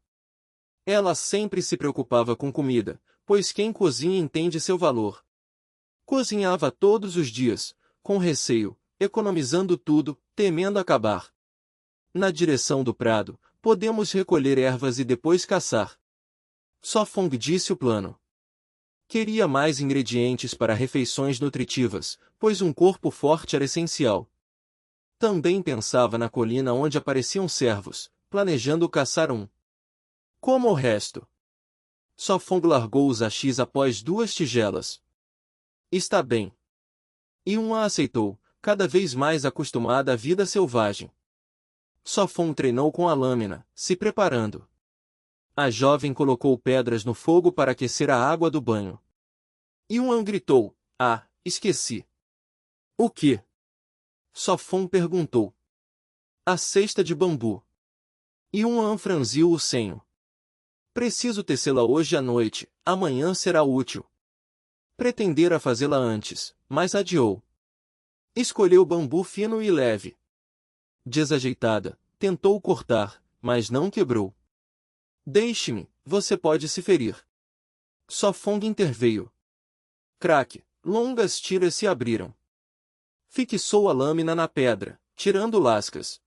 Ela sempre se preocupava com comida, pois quem cozinha entende seu valor. Cozinhava todos os dias, com receio, economizando tudo, temendo acabar. Na direção do prado, podemos recolher ervas e depois caçar. Sofong disse o plano. Queria mais ingredientes para refeições nutritivas, pois um corpo forte era essencial. Também pensava na colina onde apareciam cervos, planejando caçar um. Como o resto. Sofong largou os achis após 2 tigelas. Está bem. Yun a aceitou, cada vez mais acostumada à vida selvagem. Sofong treinou com a lâmina, se preparando. A jovem colocou pedras no fogo para aquecer a água do banho. Yuan gritou, ah, esqueci. O que? Sofong perguntou. A cesta de bambu. Yuan franziu o senho. Preciso tecê-la hoje à noite, amanhã será útil. Pretendera fazê-la antes, mas adiou. Escolheu bambu fino e leve. Desajeitada, tentou cortar, mas não quebrou. Deixe-me, você pode se ferir. Sofong interveio. Craque, longas tiras se abriram. Fixou a lâmina na pedra, tirando lascas.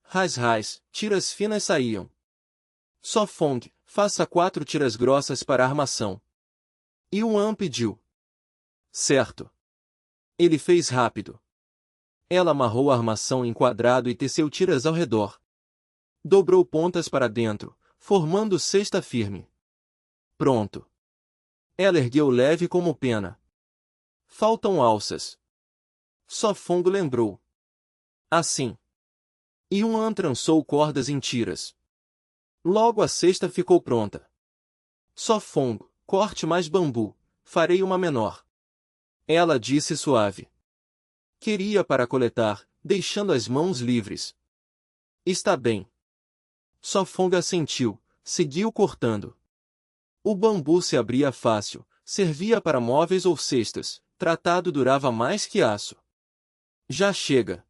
Rais, tiras finas saíam. Sofong, faça 4 tiras grossas para a armação. Yuan pediu. Certo. Ele fez rápido. Ela amarrou a armação em quadrado e teceu tiras ao redor. Dobrou pontas para dentro, formando cesta firme. Pronto. Ela ergueu leve como pena. Faltam alças. Sofong lembrou. Assim. Yuan trançou cordas em tiras. Logo a cesta ficou pronta. Sofong, corte mais bambu, farei uma menor. Ela disse suave. Queria para coletar, deixando as mãos livres. Está bem. Sofong assentiu, seguiu cortando. O bambu se abria fácil, servia para móveis ou cestas, tratado durava mais que aço. Já chega.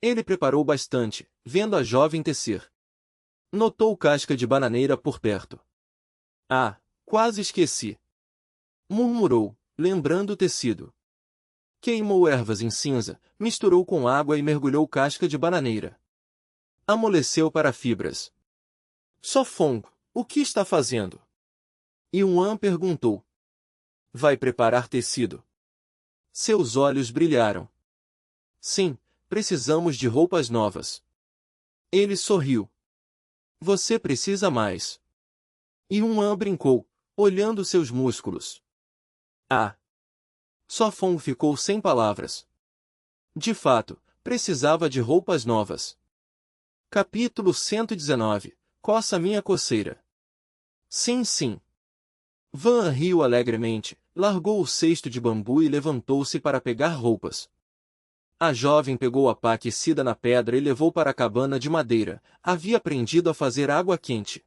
Ele preparou bastante, vendo a jovem tecer. Notou casca de bananeira por perto. Ah, quase esqueci. Murmurou, lembrando o tecido. Queimou ervas em cinza, misturou com água e mergulhou casca de bananeira. Amoleceu para fibras. Sofong, o que está fazendo? Yuan perguntou. Vai preparar tecido. Seus olhos brilharam. Sim, precisamos de roupas novas. Ele sorriu. Você precisa mais. Yuan brincou, olhando seus músculos. Ah! Sofong ficou sem palavras. De fato, precisava de roupas novas. Capítulo 119 – Coça minha coceira. Sim. Van riu alegremente, largou o cesto de bambu e levantou-se para pegar roupas. A jovem pegou a pá aquecida na pedra e levou para a cabana de madeira. Havia aprendido a fazer água quente.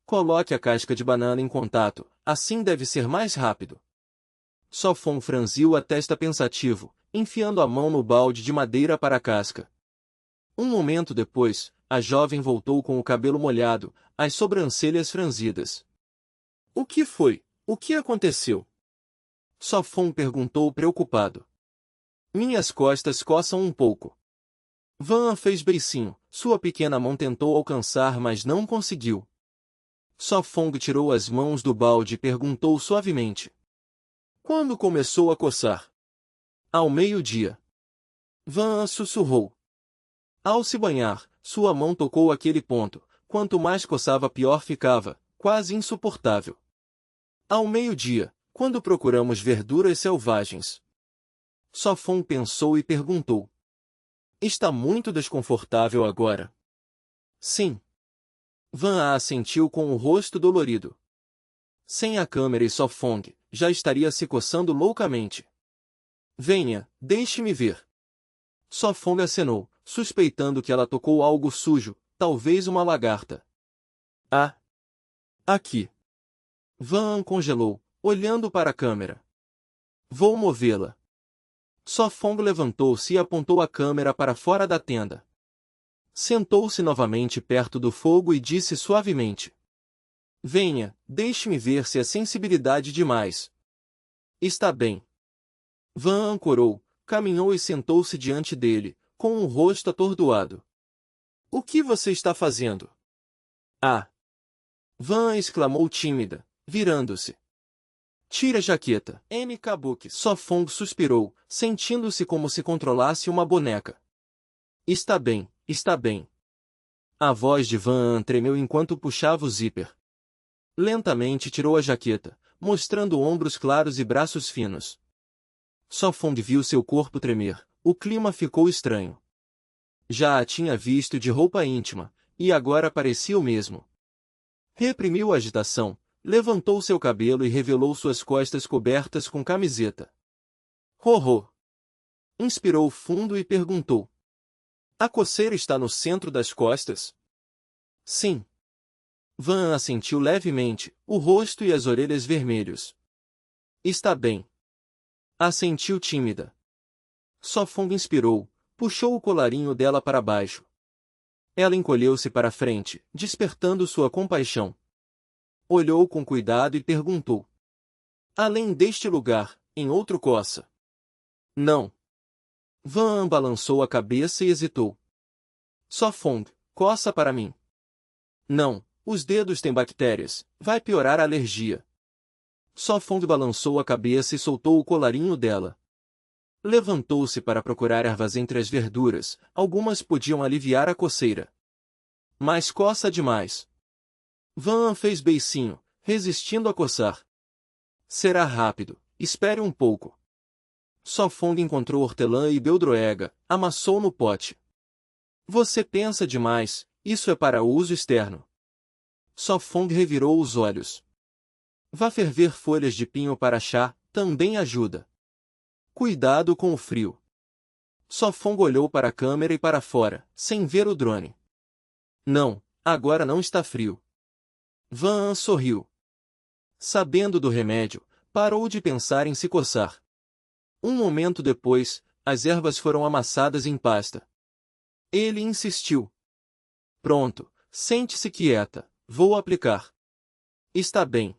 Coloque a casca de banana em contato, assim deve ser mais rápido. Sofong franziu a testa pensativo, enfiando a mão no balde de madeira para a casca. Um momento depois, a jovem voltou com o cabelo molhado, as sobrancelhas franzidas. O que foi? O que aconteceu? Sofong perguntou preocupado. Minhas costas coçam um pouco. Van fez beicinho. Sua pequena mão tentou alcançar, mas não conseguiu. Sofong tirou as mãos do balde e perguntou suavemente. Quando começou a coçar? Ao meio-dia. Van sussurrou. Ao se banhar, sua mão tocou aquele ponto. Quanto mais coçava, pior ficava, quase insuportável. Ao meio-dia, quando procuramos verduras selvagens. Sofong pensou e perguntou. Está muito desconfortável agora? Sim. Van assentiu com o rosto dolorido. Sem a câmera e Sofong, já estaria se coçando loucamente. Venha, deixe-me ver. Sofong acenou, suspeitando que ela tocou algo sujo, talvez uma lagarta. Ah! Aqui. Van congelou, olhando para a câmera. Vou movê-la. Sofong levantou-se e apontou a câmera para fora da tenda. Sentou-se novamente perto do fogo e disse suavemente. Venha, deixe-me ver se é sensibilidade demais. Está bem. Van ancorou, caminhou e sentou-se diante dele, com o rosto atordoado. O que você está fazendo? Ah! Van exclamou tímida, virando-se. Tire a jaqueta. M. Kabuki. Sofong suspirou, sentindo-se como se controlasse uma boneca. Está bem, está bem. A voz de Van tremeu enquanto puxava o zíper. Lentamente tirou a jaqueta, mostrando ombros claros e braços finos. Sofong viu seu corpo tremer. O clima ficou estranho. Já a tinha visto de roupa íntima, e agora parecia o mesmo. Reprimiu a agitação, levantou seu cabelo e revelou suas costas cobertas com camiseta. Rorô! Inspirou fundo e perguntou. A coceira está no centro das costas? Sim. Van assentiu levemente, o rosto e as orelhas vermelhos. Está bem. Assentiu tímida. Sofong inspirou, puxou o colarinho dela para baixo. Ela encolheu-se para frente, despertando sua compaixão. Olhou com cuidado e perguntou. Além deste lugar, em outro coça? Não. Van balançou a cabeça e hesitou. Sofong, coça para mim. Não, os dedos têm bactérias, vai piorar a alergia. Sofong balançou a cabeça e soltou o colarinho dela. Levantou-se para procurar ervas entre as verduras, algumas podiam aliviar a coceira. Mas coça demais. Van fez beicinho, resistindo a coçar. Será rápido, espere um pouco. Sofong encontrou hortelã e beldroega, amassou no pote. Você pensa demais, isso é para uso externo. Sofong revirou os olhos. Vá ferver folhas de pinho para chá, também ajuda. Cuidado com o frio. Sofong olhou para a câmera e para fora, sem ver o drone. Não, agora não está frio. Van sorriu. Sabendo do remédio, parou de pensar em se coçar. Um momento depois, as ervas foram amassadas em pasta. Ele insistiu. Pronto, sente-se quieta, vou aplicar. Está bem.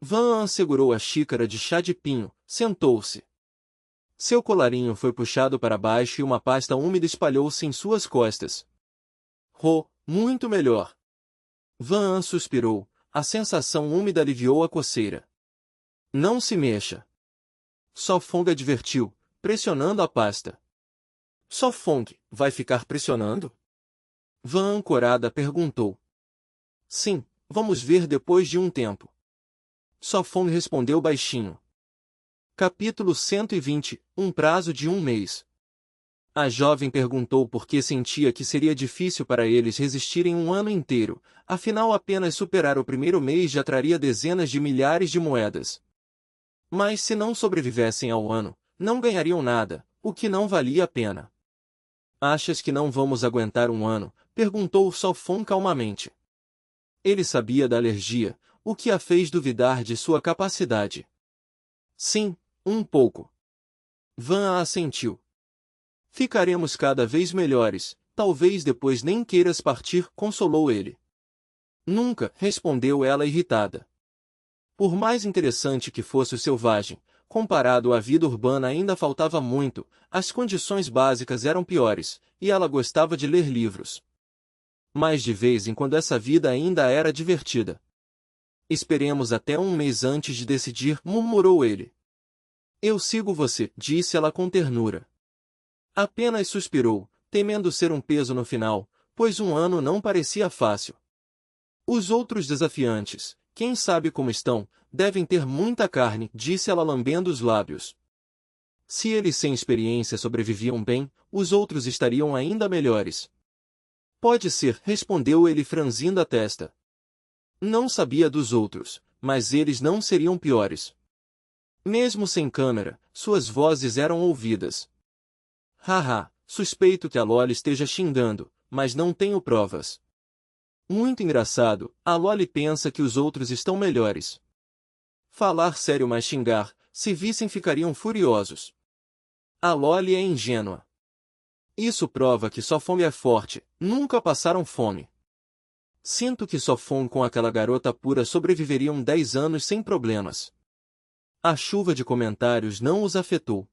Van segurou a xícara de chá de pinho, sentou-se. Seu colarinho foi puxado para baixo e uma pasta úmida espalhou-se em suas costas. Muito melhor. Van suspirou, a sensação úmida aliviou a coceira. Não se mexa. Sofong advertiu, pressionando a pasta. Sofong, vai ficar pressionando? Van ancorada perguntou. Sim, vamos ver depois de um tempo. Sofong respondeu baixinho. Capítulo 120, um prazo de 1 mês. A jovem perguntou por que sentia que seria difícil para eles resistirem um ano inteiro, afinal apenas superar o primeiro mês já traria dezenas de milhares de moedas. Mas se não sobrevivessem ao ano, não ganhariam nada, o que não valia a pena. Achas que não vamos aguentar um ano? Perguntou Sofong calmamente. Ele sabia da alergia, o que a fez duvidar de sua capacidade. Sim, um pouco. Van assentiu. Ficaremos cada vez melhores, talvez depois nem queiras partir, consolou ele. Nunca, respondeu ela irritada. Por mais interessante que fosse o selvagem, comparado à vida urbana ainda faltava muito, as condições básicas eram piores, e ela gostava de ler livros. Mas de vez em quando essa vida ainda era divertida. Esperemos até um mês antes de decidir, murmurou ele. Eu sigo você, disse ela com ternura. Apenas suspirou, temendo ser um peso no final, pois um ano não parecia fácil. Os outros desafiantes, quem sabe como estão, devem ter muita carne, disse ela lambendo os lábios. Se eles sem experiência sobreviviam bem, os outros estariam ainda melhores. Pode ser, respondeu ele franzindo a testa. Não sabia dos outros, mas eles não seriam piores. Mesmo sem câmera, suas vozes eram ouvidas. Haha, suspeito que a Loli esteja xingando, mas não tenho provas. Muito engraçado, a Loli pensa que os outros estão melhores. Falar sério mas xingar, se vissem ficariam furiosos. A Loli é ingênua. Isso prova que só fome é forte, nunca passaram fome. Sinto que só Fon com aquela garota pura sobreviveriam 10 anos sem problemas. A chuva de comentários não os afetou.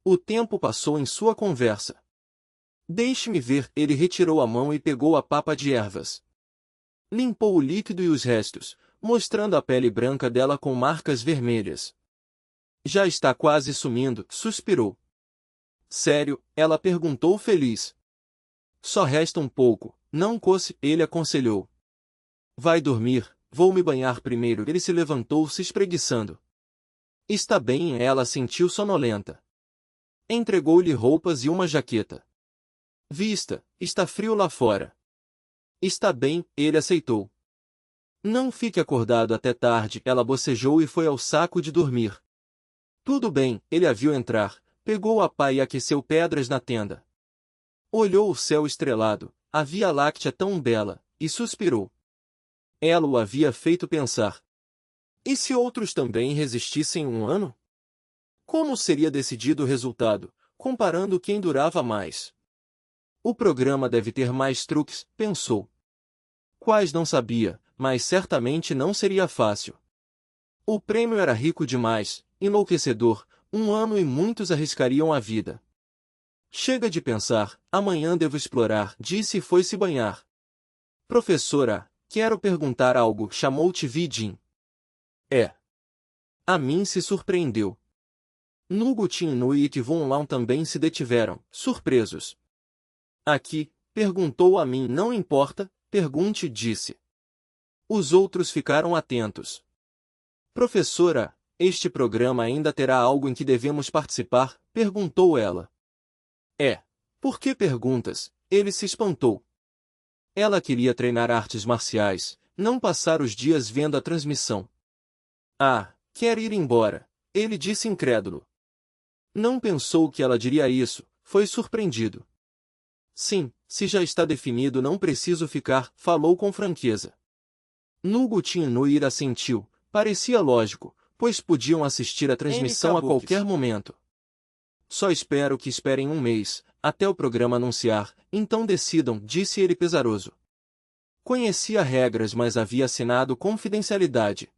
O tempo passou em sua conversa. Deixe-me ver, ele retirou a mão e pegou a papa de ervas. Limpou o líquido e os restos, mostrando a pele branca dela com marcas vermelhas. Já está quase sumindo, suspirou. Sério? Ela perguntou feliz. Só resta um pouco, não coce, ele aconselhou. Vai dormir, vou me banhar primeiro. Ele se levantou se espreguiçando. Está bem, ela sentiu sonolenta. Entregou-lhe roupas e uma jaqueta. Vista, está frio lá fora. Está bem, ele aceitou. Não fique acordado até tarde, ela bocejou e foi ao saco de dormir. Tudo bem, ele a viu entrar, pegou a pá e aqueceu pedras na tenda. Olhou o céu estrelado, a Via Láctea tão bela, e suspirou. Ela o havia feito pensar. E se outros também resistissem um ano? Como seria decidido o resultado, comparando quem durava mais? O programa deve ter mais truques, pensou. Quais não sabia, mas certamente não seria fácil. O prêmio era rico demais, enlouquecedor, um ano e muitos arriscariam a vida. Chega de pensar, amanhã devo explorar, disse e foi se banhar. Professora, quero perguntar algo, chamou-te Vidin. É. A mim se surpreendeu. Nugutin Nui e Von Laun também se detiveram, surpresos. Aqui, perguntou a mim, não importa, pergunte, disse. Os outros ficaram atentos. Professora, este programa ainda terá algo em que devemos participar? Perguntou ela. É. Por que perguntas? Ele se espantou. Ela queria treinar artes marciais, não passar os dias vendo a transmissão. Ah, quer ir embora, ele disse incrédulo. Não pensou que ela diria isso, foi surpreendido. Sim, se já está definido não preciso ficar, falou com franqueza. Nugutin Nui assentiu, parecia lógico, pois podiam assistir a transmissão a qualquer momento. Só espero que esperem um mês, até o programa anunciar, então decidam, disse ele pesaroso. Conhecia regras mas havia assinado confidencialidade.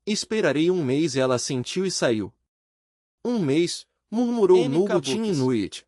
Esperarei um mês, ela assentiu e saiu. Um mês, murmurou Nugutin Inuit.